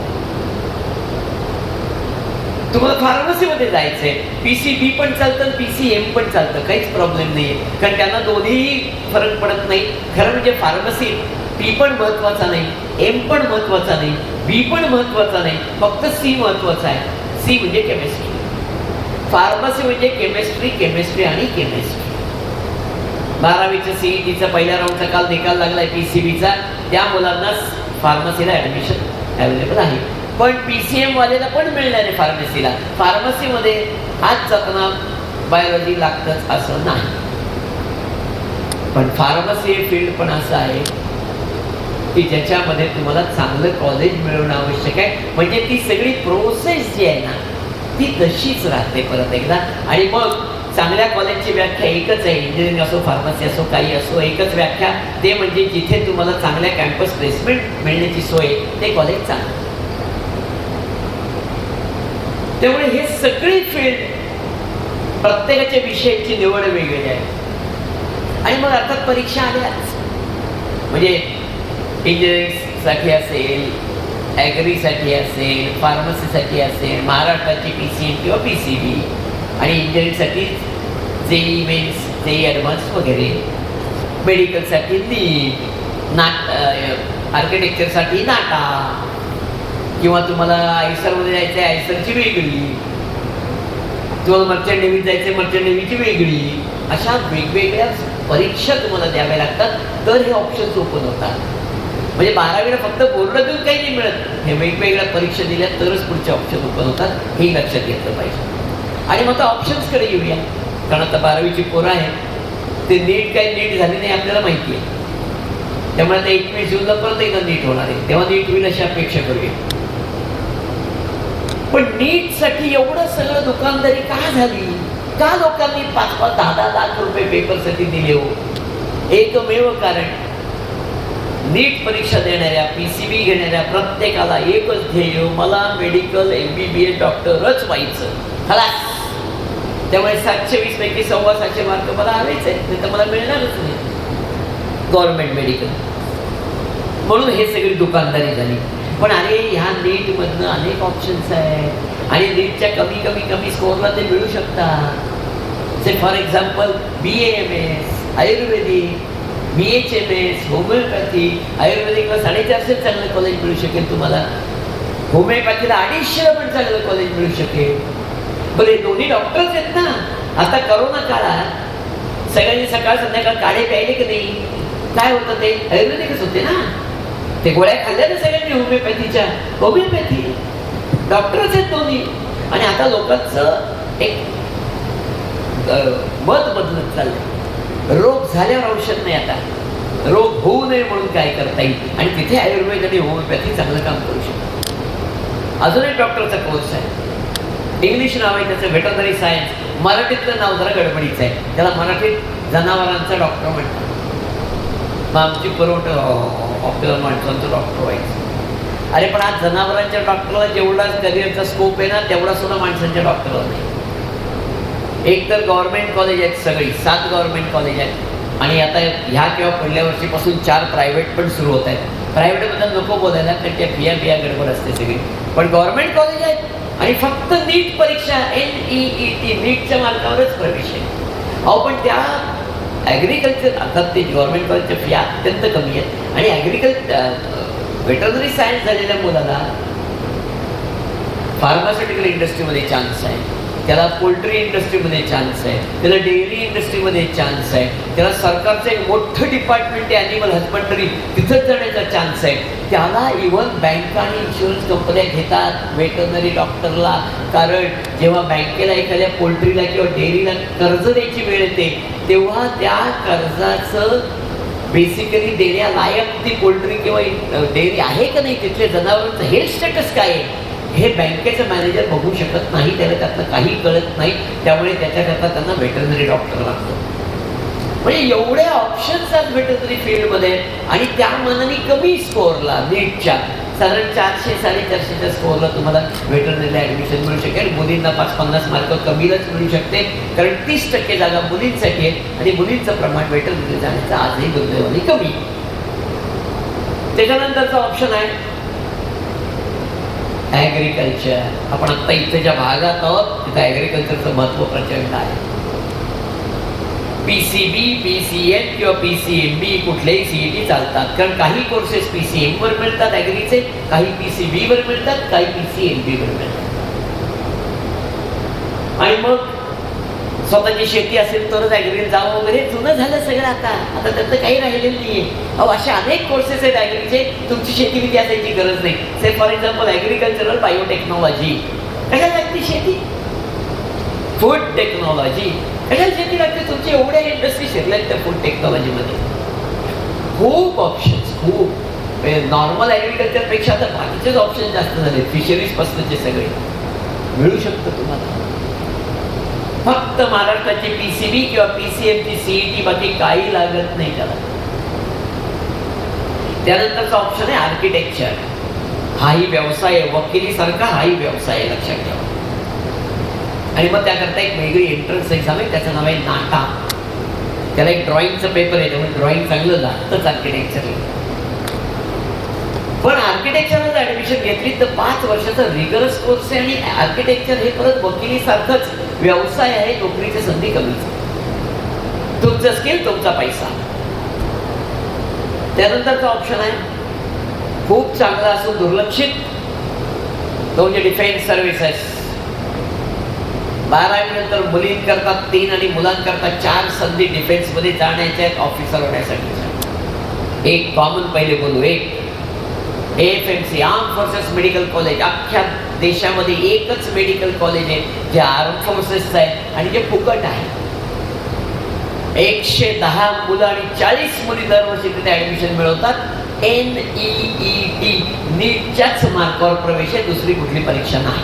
तुम्हाला फार्मसीमध्ये जायचंय, PCB पण चालतं, PCM पण चालतं, काहीच प्रॉब्लेम नाही आहे, कारण त्यांना दोन्हीही फरक पडत नाही. खरं म्हणजे फार्मसी P पण महत्त्वाचा नाही, M पण महत्त्वाचा नाही, B पण महत्त्वाचा नाही, फक्त C महत्त्वाचा आहे. C म्हणजे केमिस्ट्री. फार्मसी म्हणजे केमिस्ट्री आणि केमिस्ट्री. 12वीच्या CETचा पहिल्या राऊंडचा काल निकाल लागलाय PCBचा. त्या मुलांना फार्मसीला ॲडमिशन अवेलेबल आहे, पण PCM वालेला पण मिळणार आहे फार्मसीला. फार्मसीमध्ये हाच चकना बायोलॉजी लागतंच असं नाही. पण फार्मसी हे फील्ड पण असं आहे की ज्याच्यामध्ये तुम्हाला चांगलं कॉलेज मिळवणं आवश्यक आहे. म्हणजे ती सगळी प्रोसेस जी आहे ना ती तशीच राहते परत एकदा. आणि मग चांगल्या कॉलेजची व्याख्या एकच आहे, इंजिनिअरिंग असो, फार्मसी असो, काही असो, एकच व्याख्या, ते म्हणजे जिथे तुम्हाला चांगल्या कॅम्पस प्लेसमेंट मिळण्याची सोय, ते कॉलेज चांगलं. त्यामुळे हे सगळी फील्ड प्रत्येकाच्या विषयाची निवड वेगवेगळी आहे. आणि मग अर्थात परीक्षा आल्याच, म्हणजे इंजिनिअरिंगसाठी असेल, ॲग्रीसाठी असेल, फार्मसीसाठी असेल, महाराष्ट्राची PCM किंवा PCB, आणि इंजिनिअरिंगसाठी JEE मेन्स, JEE ॲडव्हान्स वगैरे, मेडिकलसाठी नीट, आर्किटेक्चरसाठी नाटा, किंवा तुम्हाला आयसरमध्ये जायचं आहे आयसरची वेगळी, तुम्हाला मर्चंट नेव्हीत जायचं आहे मर्चंट नेव्हीची वेगळी, अशा वेगवेगळ्या परीक्षा तुम्हाला द्याव्या लागतात, तर हे ऑप्शन्स ओपन होतात. म्हणजे 12वीला फक्त बोर्ड देऊन काही नाही मिळत, हे वेगवेगळ्या परीक्षा दिल्या तरच पुढचे ऑप्शन ओपन होतात, हे लक्षात घेतलं पाहिजे. आणि मग आता ऑप्शन्सकडे येऊया, कारण आता 12वीची पोरं आहेत, ते नीट काही नीट झाली नाही आपल्याला माहिती आहे. त्यामुळे आता 21 जूनला परत एकदा नीट होणार आहे, तेव्हा नीट होईल अशी अपेक्षा करूया. पण नीटसाठी एवढं सगळं दुकानदारी का झाली? का लोकांनी 5-5, 10-10 लाख रुपये पेपरसाठी दिले हो? एकमेव कारण, नीट परीक्षा देणाऱ्या, PCB घेणाऱ्या प्रत्येकाला एकच ध्येय, मला मेडिकल MBBS डॉक्टरच व्हायचं, खलास. त्यामुळे 720 पैकी 725 मार्क मला हवेच आहे, नाही तर मला मिळणारच नाही गव्हर्नमेंट मेडिकल. म्हणून हे सगळी दुकानदारी झाली. पण अरे ह्या नीटमधनं अनेक ऑप्शन्स आहेत, आणि नीटच्या कमी स्कोअरला ते मिळू शकतात. Say for example BAMS Ayurvedic, BHMS homeopathy. आयुर्वेदिकला 450 चांगलं कॉलेज मिळू शकेल तुम्हाला, होमिओपॅथीला 250 पण चांगलं कॉलेज मिळू शकेल. बरं हे दोन्ही डॉक्टरच आहेत ना. आता करोना काळात सगळ्यांनी सकाळ संध्याकाळ काढे प्यायले की नाही? काय होतं ते? आयुर्वेदिकच होते ना. ते गोळ्या खाल्ल्या ना सगळ्यांनी होमिओपॅथीच्या. होमिओपॅथी डॉक्टरच आहेत दोन्ही. आणि आता लोकांचं एक मत बदलत चाललंय, रोग झाल्यावर औषध नाही, आता रोग होऊ नये म्हणून काय करता येईल, आणि तिथे आयुर्वेद आणि होमिओपॅथी चांगलं काम करू शकतात. अजून एक डॉक्टरचा कोर्स आहे, इंग्लिश नाव आहे त्याचं व्हेटरनरी सायन्स. मराठीतलं नाव जरा गडबडीचं आहे, त्याला मराठीत जनावरांचा डॉक्टर म्हणतात. मग आमची पुरवठा आपल्याला माणसांचं डॉक्टर व्हायचं. अरे पण आज जनावरांच्या डॉक्टरला जेवढा करिअरचा स्कोप आहे ना, तेवढा सुद्धा माणसांच्या डॉक्टरला नाही. एक तर गव्हर्नमेंट कॉलेज आहेत, सगळी 7 गव्हर्नमेंट कॉलेज आहेत, आणि आता ह्या किंवा पुढल्या वर्षीपासून 4 प्रायव्हेट पण सुरू होत आहेत. प्रायव्हेटबद्दल नको बोलायला, कारण त्या बिया गडबड असते सगळी. पण गव्हर्नमेंट कॉलेज आहेत, आणि फक्त नीट परीक्षा NEET नीटच्या मार्कावरच प्रवेश आहे. अहो पण त्या ॲग्रिकल्चर, अर्थात ते गव्हर्नमेंट कॉलेजच्या फी अत्यंत कमी आहेत, आणि व्हेटरनरी सायन्स झालेल्या मुलाला फार्मास्युटिकल इंडस्ट्रीमध्ये चान्स आहे, त्याला पोल्ट्री इंडस्ट्रीमध्ये चान्स आहे, त्याला डेअरी इंडस्ट्रीमध्ये चान्स आहे, त्याला सरकारचं एक मोठं डिपार्टमेंट आहे ॲनिमल हजबंडरी, तिथंच जाण्याचा चान्स आहे. त्याला इव्हन बँका आणि इन्शुरन्स कंपन्या घेतात व्हेटरनरी डॉक्टरला, कारण जेव्हा बँकेला एखाद्या पोल्ट्रीला किंवा डेअरीला कर्ज द्यायची वेळ येते, तेव्हा त्या कर्जाचं बेसिकली देण्यालायक ती पोल्ट्री किंवा डेअरी आहे का नाही, तिथल्या जनावरांचं हेल्थ स्टेटस काय आहे, हे बँकेचं मॅनेजर बघू शकत नाही, त्याला त्यातलं काही कळत नाही. त्यामुळे त्याच्याकरता त्यांना व्हेटरनरी डॉक्टर लागतो. म्हणजे एवढे ऑप्शन्स आहेत व्हेटरनरी फील्डमध्ये, आणि त्या मानाने कमी स्कोअरला नीटच्या साधारण 400-450च्या स्कोअरला तुम्हाला व्हेटरनरीला ॲडमिशन मिळू शकेल. मुलींना 5-50 मार्क कमीलाच मिळू शकते, कारण 30% जागा मुलींसाठी आहेत, आणि मुलींचं प्रमाण व्हेटरनरी जाण्याचं आजही दुर्दैवाने कमी. त्याच्यानंतरचा ऑप्शन आहे ॲग्रिकल्चर. आपण आत्ता इथे ज्या भागात आहोत तिथं ॲग्रिकल्चरचं महत्त्व प्रचंड आहे. PCB, PCM किंवा PCMB कुठलेही CET चालतात, कारण काही कोर्सेस PCM वर मिळतात ॲग्रीचे, काही PCB वर मिळतात, काही PCMB वर मिळतात. आणि मग स्वतःची शेती असेल तरच ॲग्रीला जावं वगैरे जुनं झालं सगळं. आता त्यातलं काही राहिलेलं नाही आहे. अहो असे अनेक कोर्सेस आहेत ॲग्रीचे, तुमची शेती किती असायची गरज नाही. से फॉर एक्झाम्पल ॲग्रिकल्चरल बायोटेक्नॉलॉजी, कशाला लागते शेती? फूड टेक्नॉलॉजी, कशाला शेती लागते? तुमची एवढ्या इंडस्ट्री शिरल्यात त्या फूड टेक्नॉलॉजीमध्ये. खूप ऑप्शन्स, खूप. नॉर्मल ॲग्रिकल्चरपेक्षा आता बाकीचेच ऑप्शन जास्त झाले, फिशरीजपासूनचे सगळे मिळू शकतं तुम्हाला. फक्त महाराष्ट्राची PCB किंवा PCMची CET, बाकी काही लागत नाही त्याला. त्यानंतरचा ऑप्शन आहे आर्किटेक्चर. हाही व्यवसाय आहे, वकिलीसारखा हाही व्यवसाय आहे, लक्षात ठेवा. आणि मग त्याकरता एक वेगळी एंट्रन्स एक्झाम आहे, त्याचं नाव आहे नाटा. त्याला एक ड्रॉइंगचं पेपर आहे, त्यामुळे ड्रॉइंग चांगलं लागतंच आर्किटेक्चर. पण आर्किटेक्चरला ऍडमिशन घेतली तर 5 वर्षाचा रिगरस कोर्स आहे आणि आर्किटेक्चर हे परत वकिलीसारखंच व्यवसाय आहे, नोकरीची संधी कमीच. तुमचं स्किल तुमचा पैसा. त्यानंतरचा ऑप्शन आहे खूप चांगला असून दुर्लक्षित, तो म्हणजे डिफेन्स सर्व्हिसेस. 12वी नंतर मुलींकरता 3 आणि मुलांकरता 4 संधी डिफेन्समध्ये जाण्याच्या आहेत ऑफिसर होण्यासाठी. एक कॉमन पहिले बोलू, एक AFMC arm forces medical college. अख्ख्या देशामध्ये एकच मेडिकल कॉलेज आहे जे आर्म फोर्सेसचं आहे आणि जे फुकट आहे. 110 मुलं आणि 40 मुली दरवर्षी तिथे ऍडमिशन मिळवतात. NEET नीटच्याच मार्कावर प्रवेश आहे, दुसरी कुठली परीक्षा नाही.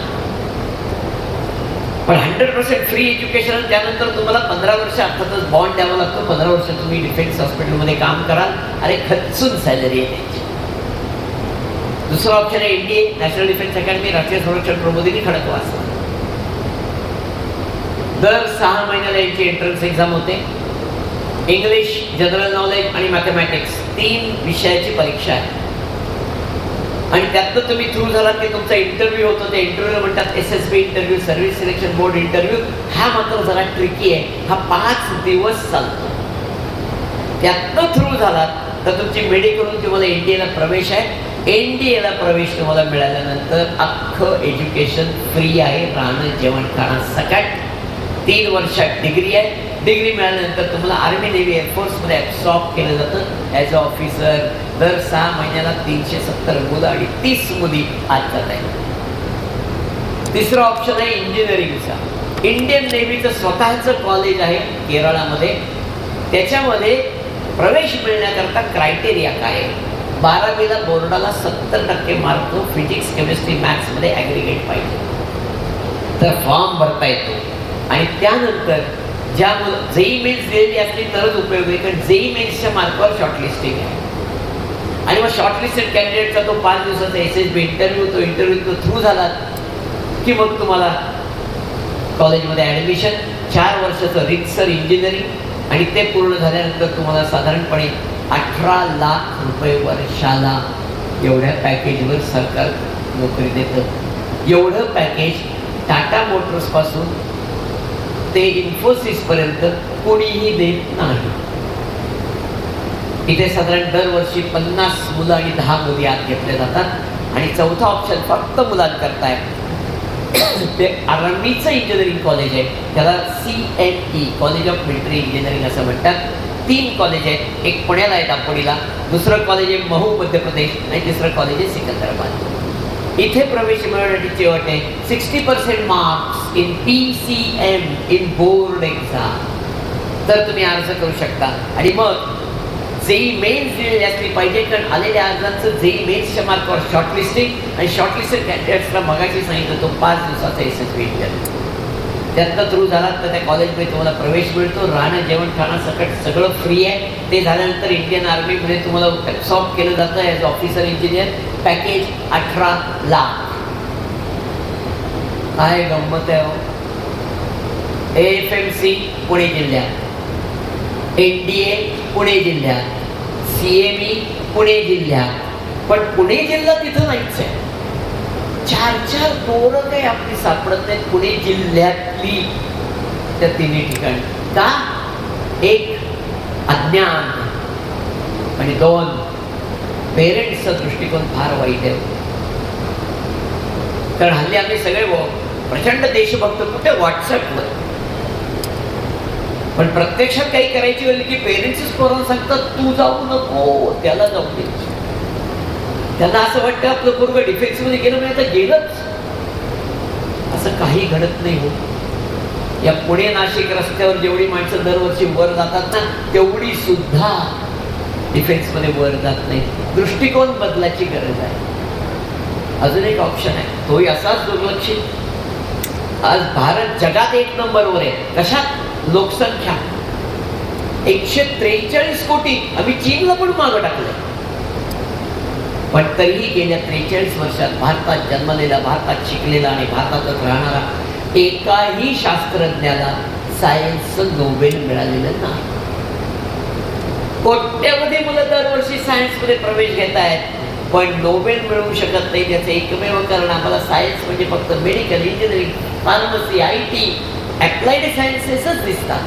पण 100% फ्री एज्युकेशन. त्यानंतर तुम्हाला 15 वर्ष अर्थातच बॉन्ड द्यावा लागतो. 15 वर्ष तुम्ही डिफेन्स हॉस्पिटलमध्ये काम कराल आणि खचून सॅलरी आहे त्याची. दुसरा ऑप्शन आहे NDA नॅशनल डिफेन्स अकॅडमी, राष्ट्रीय संरक्षण प्रबोधिनी, खडकवासला. दर 6 महिन्याला यांची एंट्रन्स एक्झाम होते. इंग्लिश, जनरल नॉलेज आणि मॅथमॅटिक्स 3 विषयाची परीक्षा आहे. आणि त्यातनं तुम्ही थ्रू झालात की तुमचा इंटरव्ह्यू होतो. त्या इंटरव्ह्यूला म्हणतात SSB interview, service selection board interview. हा मात्र जरा ट्रिकी आहे, हा 5 दिवस चालतो. त्यातनं थ्रू झालात तर तुमची मेडिकलून तुम्हाला NDAला प्रवेश आहे. NDAला प्रवेश तुम्हाला मिळाल्यानंतर अख्खं एज्युकेशन फ्री आहे, राहणं जेवण खाणं सकाट. 3 वर्षात डिग्री आहे. डिग्री मिळाल्यानंतर तुम्हाला आर्मी, नेव्ही, एअरफोर्समध्ये ॲब्सॉर्ब केलं जातं ॲज अ ऑफिसर. दर 6 महिन्याला 370 मुलं आणि 30 मुली आज जात आहेत. तिसरा ऑप्शन आहे इंजिनिअरिंगचा. इंडियन नेव्हीचं स्वतःचं कॉलेज आहे केरळामध्ये. त्याच्यामध्ये प्रवेश मिळण्याकरता क्रायटेरिया काय आहे? 12वीला बोर्डाला 70% मार्क फिजिक्स, केमिस्ट्री, मॅथ्समध्ये ॲग्रिगेट पाहिजे. तर फॉर्म भरता येतो आणि त्यानंतर ज्या मुलं जेई मेन्स दिलेली असली तरच उपयोग आहे, कारण जेई मेन्सच्या मार्कावर शॉर्टलिस्टिंग आहे. आणि मग शॉर्टलिस्टेड कॅन्डिडेटचा तो 5 दिवसाचा SSB इंटरव्ह्यू, तो इंटरव्ह्यू थ्रू झाला की मग तुम्हाला कॉलेजमध्ये ॲडमिशन. 4 वर्षाचं रितसर इंजिनिअरिंग आणि ते पूर्ण झाल्यानंतर तुम्हाला साधारणपणे 18 लाख रुपये वर्षाला एवढ्या पॅकेजवर सरकार नोकरी देतं. एवढं पॅकेज टाटा मोटर्सपासून ते इन्फोसिसपर्यंत कोणीही देत नाही. इथे साधारण दरवर्षी 50 मुलं आणि 10 मुली आत घेतल्या जातात. आणि चौथा ऑप्शन फक्त मुलांकरता आहे, ते आर्मीचं इंजिनिअरिंग कॉलेज आहे. त्याला CME college of military engineering असं म्हणतात. 3 कॉलेज आहेत. एक पुण्याला आहे दापोलीला, दुसरं कॉलेज आहे महू मध्य प्रदेश आणि तिसरं कॉलेज आहे सिकंदराबाद. इथे प्रवेश मिळवण्याची अट आहे 60% marks in PCM in board exam. तर तुम्ही अर्ज करू शकता. आणि मग जेई मेन्स दिलेली असली पाहिजे, कारण आलेल्या अर्जांचं जेई मेन्सच्या मार्कावर शॉर्टलिस्टिंग आणि शॉर्टलिस्टेड कॅन्डिडेट्सला मगाशी सांगितलं तो 5 दिवसाचा SSB इंटरव्ह्यू. त्यातनं थ्रू झाला तर त्या कॉलेजमध्ये तुम्हाला प्रवेश मिळतो. राहणं जेवण खाणं सकट सगळं फ्री आहे. ते झाल्यानंतर इंडियन आर्मीमध्ये तुम्हाला ॲब्सॉर्ब केलं जातं as officer engineer. Package 18 lakh. काय गंमत आहे हो. AFMC पुणे जिल्ह्यात, NDA पुणे जिल्ह्यात, CME पुणे जिल्ह्यात. पण पुणे जिल्हा तिथं नाहीच आहे. 4 पोरं काही आपली सापडत नाहीत पुणे जिल्ह्यातली त्या 3 ठिकाणी. का? 1 अज्ञान आणि 2 पेरेंट्सचा दृष्टिकोन फार वाईट आहे. कारण हल्ली आम्ही सगळे प्रचंड देशभक्त कुठे व्हॉट्सअपवर, पण प्रत्यक्षात काही करायची वेळ की पेरेंट्सच पोरांना सांगतात तू जाऊ नको, त्याला जाऊ दे. त्यांना असं वाटतं आपलं पोरगं डिफेन्समध्ये गेलं म्हणजे आता गेलंच. असं काही घडत नाही हो. या पुणे नाशिक रस्त्यावर जेवढी माणसं दरवर्षी वर जातात ना, तेवढी सुद्धा डिफेन्समध्ये वर जात नाही. दृष्टिकोन बदलाची गरज आहे. अजून एक ऑप्शन आहे, तोही असाच दुर्लक्षित. आज भारत जगात 1 नंबरवर आहे. कशात? लोकसंख्या 143 कोटी. आम्ही चीनला पण मागं टाकलंय. पण तरीही गेल्या 43 वर्षात भारतात जन्मलेला, भारतात शिकलेला आणि भारतातच राहणारा एकाही शास्त्रज्ञाला सायन्सचं नोबेल मिळालेलं नाही. कोट्यवधी मुलं दरवर्षी सायन्समध्ये प्रवेश घेत आहेत. पण नोबेल मिळवू शकत नाही. त्याचं एकमेव कारण आम्हाला सायन्स म्हणजे फक्त medical, engineering, pharmacy, IT, applied सायन्सेसच दिसतात.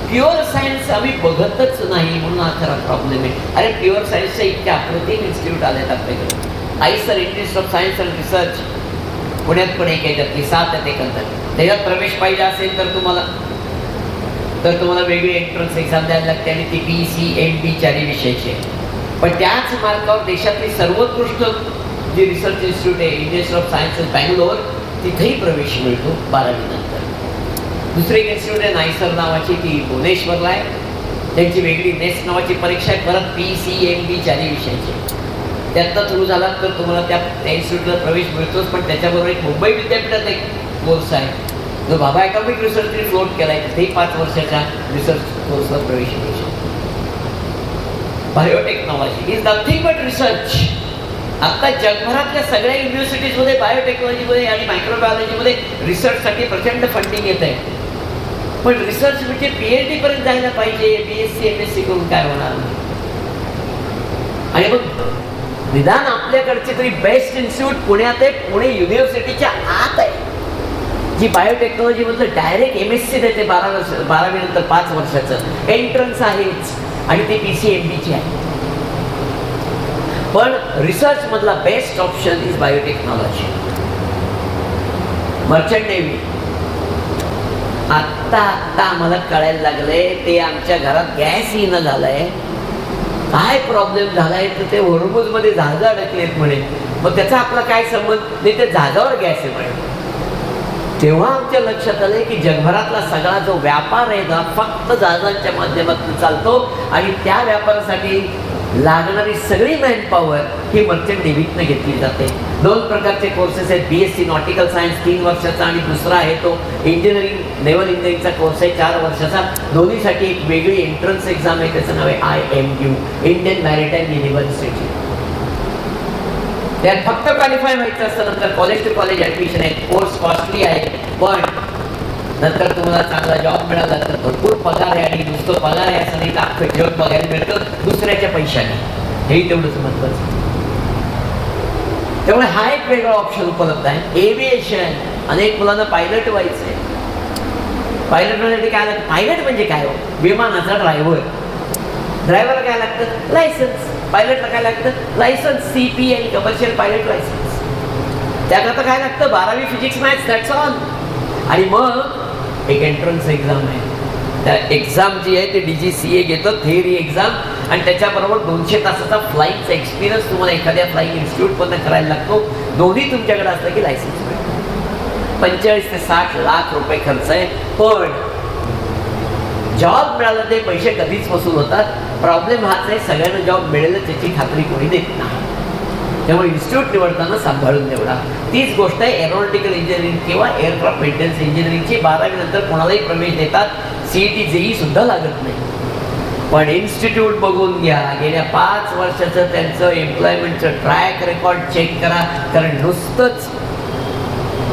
प्युअर सायन्स आम्ही बघतच नाही, म्हणून हा खरा प्रॉब्लेम आहे. अरे प्युअर सायन्सच्या इतक्या अप्रतिम इन्स्टिट्यूट आलेत आपल्याकडे. IISER institute of science and research पुण्यात पण एक आहे, त्यातली 7 आहेत एकंदर. त्याच्यात प्रवेश पाहिजे असेल तर तुम्हाला वेगळी एंट्रन्स एक्झाम द्यायला लागते आणि ती BC, MD 4 विषयाची आहे. पण त्याच मार्कावर देशातली सर्वोत्कृष्ट जी रिसर्च इन्स्टिट्यूट आहे, इन्स्टिट्यूट ऑफ सायन्स बँगलोर, तिथेही प्रवेश मिळतो 12वी नंतर. दुसरी एक इन्स्टिट्यूट आहे नायसर नावाची, ती भुवनेश्वरला आहे. त्यांची वेगळी नेस्ट नावाची परीक्षा आहे, परत BC, MD 4 विषयाची. त्यातनं थ्रू झाला तर तुम्हाला त्या इन्स्टिट्यूटला प्रवेश मिळतोच. पण त्याच्याबरोबर एक मुंबई विद्यापीठात एक कोर्स आहे जो बाबा अकॅडमिक रिसर्चने फ्लोट केला आहे. तिथेही 5 वर्षाच्या रिसर्च कोर्सला प्रवेश मिळू शकतो. Biotechnology is nothing but research. आता जगभरातल्या सगळ्या युनिव्हर्सिटीजमध्ये बायोटेक्नॉलॉजीमध्ये आणि मायक्रोबायोलॉजीमध्ये रिसर्चसाठी प्रचंड फंडिंग येत आहे. पण रिसर्च म्हणजे PhD पर्यंत जायला पाहिजे. BSc MSc करून काय होणार नाही. आणि मग निदान आपल्याकडचे तरी बेस्ट इन्स्टिट्यूट पुण्यात आहे, पुणे युनिव्हर्सिटीच्या आत आहे, जी बायोटेक्नॉलॉजीमधलं डायरेक्ट MSc देते 12वी नंतर 5 वर्षाचं एंट्रन्स आहेच आणि ते PCMBची आहे. पण रिसर्च मधला best option is biotechnology. Merchant navy आत्ता आम्हाला कळायला लागलंय, ते आमच्या घरात गॅस येणं झालंय. काय प्रॉब्लेम झालाय तर ते होर्मुझमध्ये जहाजं अडकलेत म्हणे. मग त्याचा आपला काय संबंध नाही, ते जहाजावर गॅस आहे म्हणे. तेव्हा आमच्या लक्षात आलंय की जगभरातला सगळा जो व्यापार आहे ना फक्त जहाजांच्या माध्यमातून चालतो आणि त्या व्यापारासाठी लागणारी सगळी मॅनपॉवर ही मर्चंट नेव्हीतनं घेतली जाते. 2 प्रकारचे कोर्सेस आहेत. BSc नॉटिकल सायन्स 3 वर्षाचा आणि दुसरा आहे तो इंजिनिअरिंग, नेव्हल इंजिनिअरिंगचा कोर्स आहे 4 वर्षाचा. दोन्हीसाठी एक वेगळी एंट्रन्स एक्झाम आहे, त्याचं नाव आहे IMU, इंडियन मॅरिटाईम युनिव्हर्सिटी. त्यात फक्त क्वालिफाय व्हायचं असतं. नंतर कॉलेज टू कॉलेज ॲडमिशन आहे. कोर्स कॉस्टली आहे, पण नंतर तुम्हाला चांगला जॉब मिळाला तर भरपूर पगार आहे. आणि नुसतं पगार आहे असं नाही, अख्खं जग बघायला मिळतं दुसऱ्याच्या पैशाने, हेही तेवढंच महत्त्वाचं. त्यामुळे हा एक वेगळा ऑप्शन उपलब्ध आहे. एव्हिएशन, अनेक मुलांना पायलट व्हायचं आहे. पायलट म्हणजे काय लागतं? पायलट म्हणजे काय हो? विमानाचा ड्रायव्हर. ड्रायव्हरला काय लागतं? लायसन्स. पायलटला काय लागतं? Licence, CPL, commercial pilot licence. त्याकरता काय लागतं? 12वी फिजिक्स मॅथ्स, दॅट्स ऑल. आणि मग एक एंट्रन्स एक्झाम आहे. त्या एक्झाम जी आहे ते DGCA घेतं, थेअरी एक्झाम, आणि त्याच्याबरोबर 200 तासाचा फ्लाईंगचा एक्सपिरियन्स तुम्हाला एखाद्या फ्लाईंग इन्स्टिट्यूटमधून करायला लागतो. दोन्ही तुमच्याकडे असलं की लायसन्स मिळतं. 45 ते 60 लाख रुपये खर्च आहे. पण जॉब मिळाला ते पैसे कधीच वसूल होतात. प्रॉब्लेम हाच आहे, सगळ्यांना जॉब मिळेल त्याची खात्री कोणी देत नाही. त्यामुळे इन्स्टिट्यूट निवडताना सांभाळून निवडा. तीच गोष्ट आहे एरोनॉटिकल इंजिनिअरिंग किंवा एअरक्राफ्ट मेंटेनन्स इंजिनिअरिंगची. 12वी नंतर कोणालाही प्रवेश देतात. CET JEE सुद्धा लागत नाही. पण इन्स्टिट्यूट बघून घ्या, गेल्या 5 वर्षाचं त्यांचं एम्प्लॉयमेंटचं ट्रॅक रेकॉर्ड चेक करा. कारण नुसतंच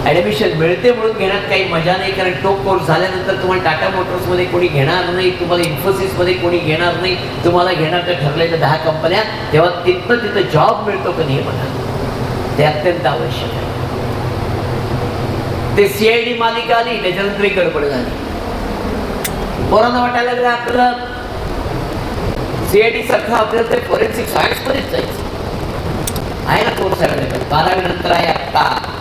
ॲडमिशन मिळते म्हणून घेण्यात काही मजा नाही. कारण तो कोर्स झाल्यानंतर तुम्हाला टाटा मोटर्समध्ये कोणी घेणार नाही, तुम्हाला इन्फोसिसमध्ये कोणी घेणार नाही. तुम्हाला घेणार तर ठरलेल्या 10 कंपन्या, तेव्हा तिथं जॉब मिळतो का नाही बघा, ते अत्यंत आवश्यक आहे. ते CID मालिका आली, त्याच्यानंतर एक गडबड झाली. पोरांना वाटायला लागलं आपल्याला CID सारखं आपल्याला ते फॉरेन्सिक सायन्समध्येच जायचं आहे ना. कोर्स अवेलेबल 12वी नंतर आहे. आता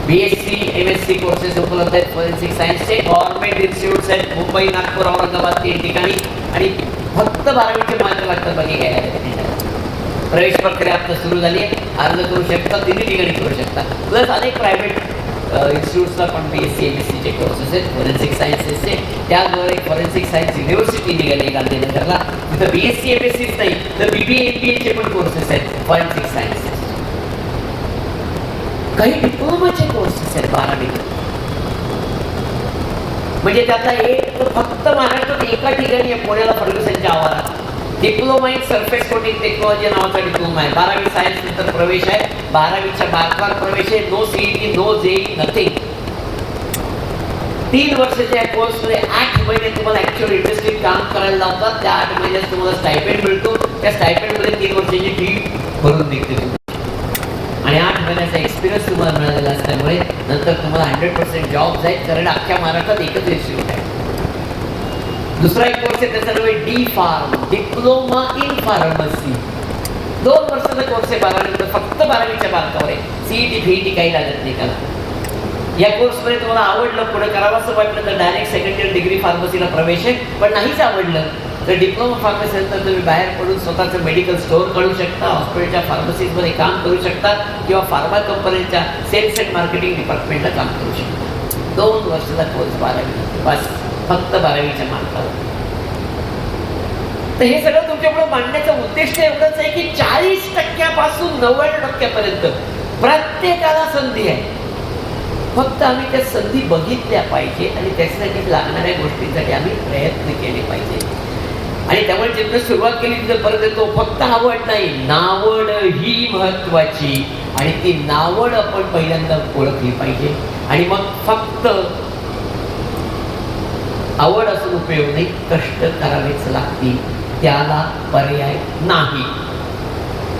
BSc MSc कोर्सेस उपलब्ध आहेत फॉरेन्सिक सायन्सचे. गव्हर्नमेंट इन्स्टिट्यूट्स आहेत मुंबई, नागपूर, औरंगाबाद 3 ठिकाणी. आणि फक्त 12वीचे मार्क लागतात, बाकी काय. प्रवेश प्रक्रिया आता सुरू झाली आहे. अर्ज करू शकता, 3 ठिकाणी करू शकता. प्लस अनेक प्रायव्हेट इन्स्टिट्यूट्सला पण BSc MScचे कोर्सेस आहेत फॉरेन्सिक सायन्सेसचे. त्याचबरोबर एक फॉरेन्सिक सायन्स युनिव्हर्सिटी निघाली गांधीनगरला. तिथं BSc MScच नाही तर BBA MBAचे पण कोर्सेस आहेत फॉरेन्सिक सायन्स. काही डिप्लोमाचे कोर्सेस आहेत 12वी. म्हणजे त्यातला एक फक्त महाराष्ट्रात एका ठिकाणी आहे, पुण्याला फर्ग्युसनच्या आवारात. Diploma in surface coating technology नावाचा डिप्लोमा आहे. 12वी सायन्स नंतर प्रवेश आहे. 12वीच्या मार्कावर प्रवेश आहे. No CET, no JEE, nothing. 3 वर्षाच्या कोर्समध्ये 8 महिने तुम्हाला ॲक्च्युअल इंडस्ट्रीत काम करायला लावतात. त्या 8 महिन्यात तुम्हाला स्टायपेंड मिळतो. त्या स्टायपेंडमध्ये 3 वर्षाची फी भरून निघते तुम्ही. आणि 8 महिन्याचा एक्सपिरियन्स तुम्हाला मिळालेला असल्यामुळे नंतर तुम्हाला 100% जॉब जाईल, कारण अख्ख्या महाराष्ट्रात एकच इन्स्टिट्यूट आहे. दुसरा एक कोर्स आहे, त्याचं नाव आहे D pharm, diploma in pharmacy. 2 वर्षाचा कोर्स आहे 12वी, फक्त 12वीच्या मार्कावर आहे. CET FEET काही लागत नाही त्याला. या कोर्समध्ये तुम्हाला आवडलं, पुढे करावं असं वाटलं तर डायरेक्ट सेकंड इयर डिग्री फार्मसीला प्रवेश आहे. पण नाहीच आवडलं तर डिप्लोमा फार्मसी नंतर तुम्ही बाहेर पडून स्वतःचं मेडिकल स्टोअर काढू शकता, हॉस्पिटलच्या फार्मसीजमध्ये काम करू शकता किंवा फार्मा कंपन्यांच्या सेल्स अँड मार्केटिंग डिपार्टमेंटला काम करू शकता. 2 वर्षाचा कोर्स 12वी, बस फक्त 12वीच्या मार्कावर. तर हे सगळं तुमच्यापुढे मांडण्याचा उद्देश एवढंच आहे की 40% 90% प्रत्येकाला संधी आहे. फक्त आम्ही त्या संधी बघितल्या पाहिजे आणि त्याच्यासाठी लागणाऱ्या गोष्टींसाठी आम्ही प्रयत्न केले पाहिजे. आणि त्यामुळे जिथं सुरुवात केली तिथं परत येतो, फक्त आवड नाही, नावड ही महत्वाची. आणि ती नावड आपण पहिल्यांदा ओळखली पाहिजे. आणि मग फक्त आवड असून उपयोग नाही, कष्ट करावेच लागतील, त्याला पर्याय नाही.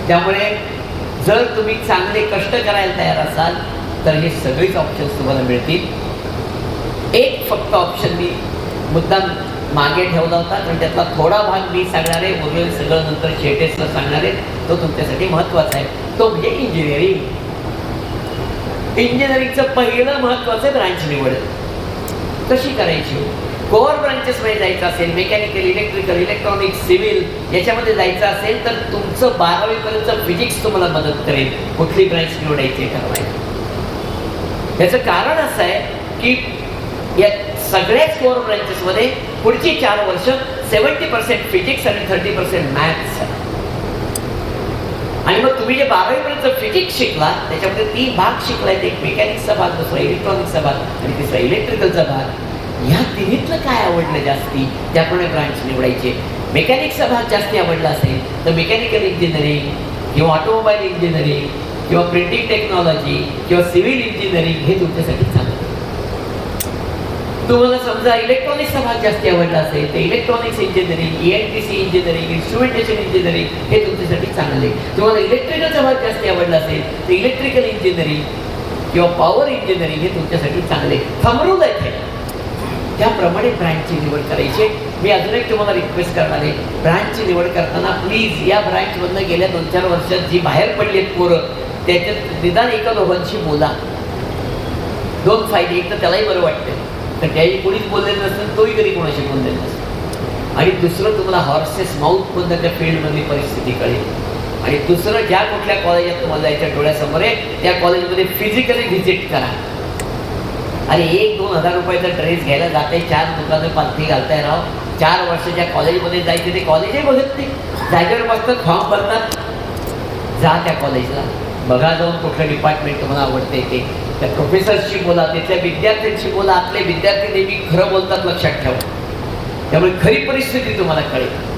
त्यामुळे जर तुम्ही चांगले कष्ट करायला तयार असाल तर हे सगळेच ऑप्शन्स तुम्हाला मिळतील. एक फक्त ऑप्शन मी मुद्दाम मागे ठेवला होता, कारण त्यातला थोडा भाग मी सांगणार आहे, उरलेलं सगळं नंतर शेटेसला सांगणार आहे. तो तुमच्यासाठी महत्त्वाचा आहे, तो म्हणजे इंजिनिअरिंग. इंजिनिअरिंगचं पहिलं महत्त्वाचं ब्रांच निवड कशी करायची. कोअर ब्रांचेसमध्ये जायचं असेल, मेकॅनिकल, इलेक्ट्रिकल, इलेक्ट्रॉनिक्स, सिव्हिल याच्यामध्ये जायचं असेल तर तुमचं 12वीपर्यंतचं फिजिक्स तुम्हाला मदत करेल कुठली ब्रांच निवडायची ठरवायला. याचं कारण असं आहे की या सगळ्याच कोअर ब्रांचेसमध्ये पुढची 4 वर्ष 70% फिजिक्स आणि 30% मॅथ्स. आणि मग तुम्ही जे 12वीपर्यंत फिजिक्स शिकला त्याच्यामध्ये 3 भाग शिकलाय, एक मेकॅनिक्सचा भाग, दुसरा इलेक्ट्रॉनिक्सचा भाग आणि तिसरा इलेक्ट्रिकलचा भाग. ह्या तिन्हीतलं काय आवडलं जास्ती त्याप्रमाणे ब्रांच निवडायचे. मेकॅनिक्सचा भाग जास्ती आवडला असेल तर मेकॅनिकल इंजिनिअरिंग किंवा ऑटोमोबाईल इंजिनिअरिंग किंवा प्रिंटिंग टेक्नॉलॉजी किंवा सिव्हिल इंजिनिअरिंग हे तुमच्यासाठी चांगलं. तुम्हाला समजा इलेक्ट्रॉनिक्सचा भाग जास्ती आवडला असेल तर electronics engineering, ENTC engineering, instrumentation engineering हे तुमच्यासाठी चांगले. तुम्हाला इलेक्ट्रिकलचा भाग जास्ती आवडला असेल तर इलेक्ट्रिकल इंजिनिअरिंग किंवा पॉवर इंजिनिअरिंग हे तुमच्यासाठी चांगले. थंबरूल आहे त्याप्रमाणे ब्रँचची निवड करायची. मी अजून एक तुम्हाला रिक्वेस्ट करणार आहे, ब्रँचची निवड करताना प्लीज या ब्रँचमधनं गेल्या 2-4 वर्षात जी बाहेर पडली आहेत पोरं त्याच्यात निदान एका दोघांशी बोला. 2 फायदे, एक तर त्यालाही बरं वाटतं तर त्याही कोणीच बोललेलं नसतं, तोही कधी कोणाशी बोललेलं नसतं. आणि दुसरं तुम्हाला हॉर्सेस माउथमधनं त्या फील्डमधली परिस्थिती कळेल. आणि दुसरं ज्या कुठल्या कॉलेजात तुम्हाला जायच्या डोळ्यासमोर आहे त्या कॉलेजमध्ये फिजिकली व्हिजिट करा. अरे 1-2 हजार रुपयाचा ड्रेस घ्यायला जाते, 4 दुकानं पालथी घालताय राव. 4 वर्ष ज्या कॉलेजमध्ये जायचे ते कॉलेजही बघत नाही, जागेवर बसतात, फॉर्म भरतात. जा त्या कॉलेजला, बघा जाऊन कुठलं डिपार्टमेंट तुम्हाला आवडते ते, त्या प्रोफेसरशी बोला, तिथल्या विद्यार्थ्यांशी बोला. आपले विद्यार्थी नेहमी खरं बोलतात, लक्षात ठेवा. त्यामुळे खरी परिस्थिती तुम्हाला कळेल.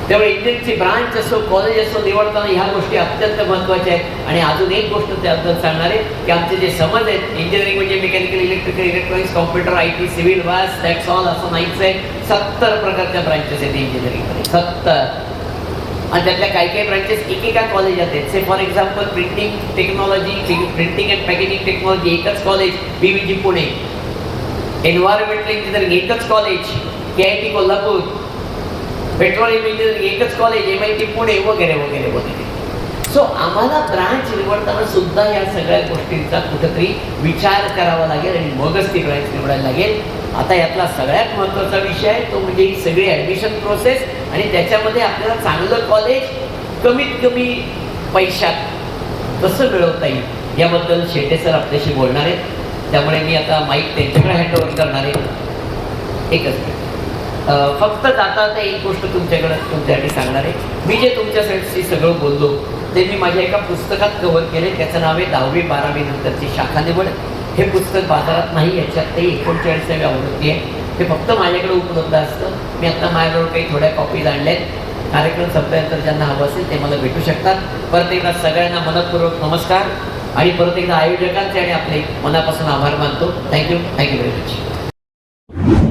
त्यामुळे इंजिनिअरिंगची ब्रांच असो, कॉलेज असो, निवडताना ह्या गोष्टी अत्यंत महत्त्वाच्या आहेत. आणि अजून एक गोष्ट त्याबद्दल सांगणार आहे की आमचे जे समज आहेत, इंजिनिअरिंग म्हणजे mechanical, electrical, electronics, computer, IT, civil, bus that's all असं नाहीच आहे. 70 प्रकारच्या ब्रांचेस आहेत इंजिनिअरिंगमध्ये, 70. आणि त्यातल्या काही ब्रांचेस एकेका कॉलेजात आहेत. Say for example printing technology, printing and packaging technology एकच college BVG Pune. Environmental engineering एकच college KIT Kolhapur. Petroleum engineering एकच कॉलेज MIT पुणे, वगैरे वगैरे वगैरे. सो आम्हाला ब्रांच निवडताना सुद्धा या सगळ्या गोष्टींचा कुठंतरी विचार करावा लागेल आणि मगच ती ब्रांच निवडायला लागेल. आता यातला सगळ्यात महत्त्वाचा विषय आहे तो म्हणजे ही सगळी ॲडमिशन प्रोसेस आणि त्याच्यामध्ये आपल्याला चांगलं कॉलेज कमीत कमी पैशात कसं मिळवता येईल याबद्दल शेटे सर आपल्याशी बोलणार आहेत. त्यामुळे मी आता माईक त्यांच्याकडे हँडओव्हर करणार आहे. एकच मिनिट फक्त जाता आता एक गोष्ट तुमच्यासाठी सांगणार आहे. मी जे तुमच्यासाठी सगळं बोललो ते मी माझ्या एका पुस्तकात कव्हर केले. त्याचं नाव आहे 10वी 12वी नंतरची शाखा निवड. हे पुस्तक बाजारात नाही, याच्यात ते 39व्या आवृत्ती आहे. ते फक्त माझ्याकडे उपलब्ध असतं. मी आता माझ्याजवळ काही थोड्या कॉपीज आणल्या आहेत. कार्यक्रम संपल्यानंतर ज्यांना हवं असेल ते मला भेटू शकतात. परत एकदा सगळ्यांना मनपूर्वक नमस्कार आणि परत एकदा आयोजकांचे आणि आपले मनापासून आभार मानतो. Thank you very much.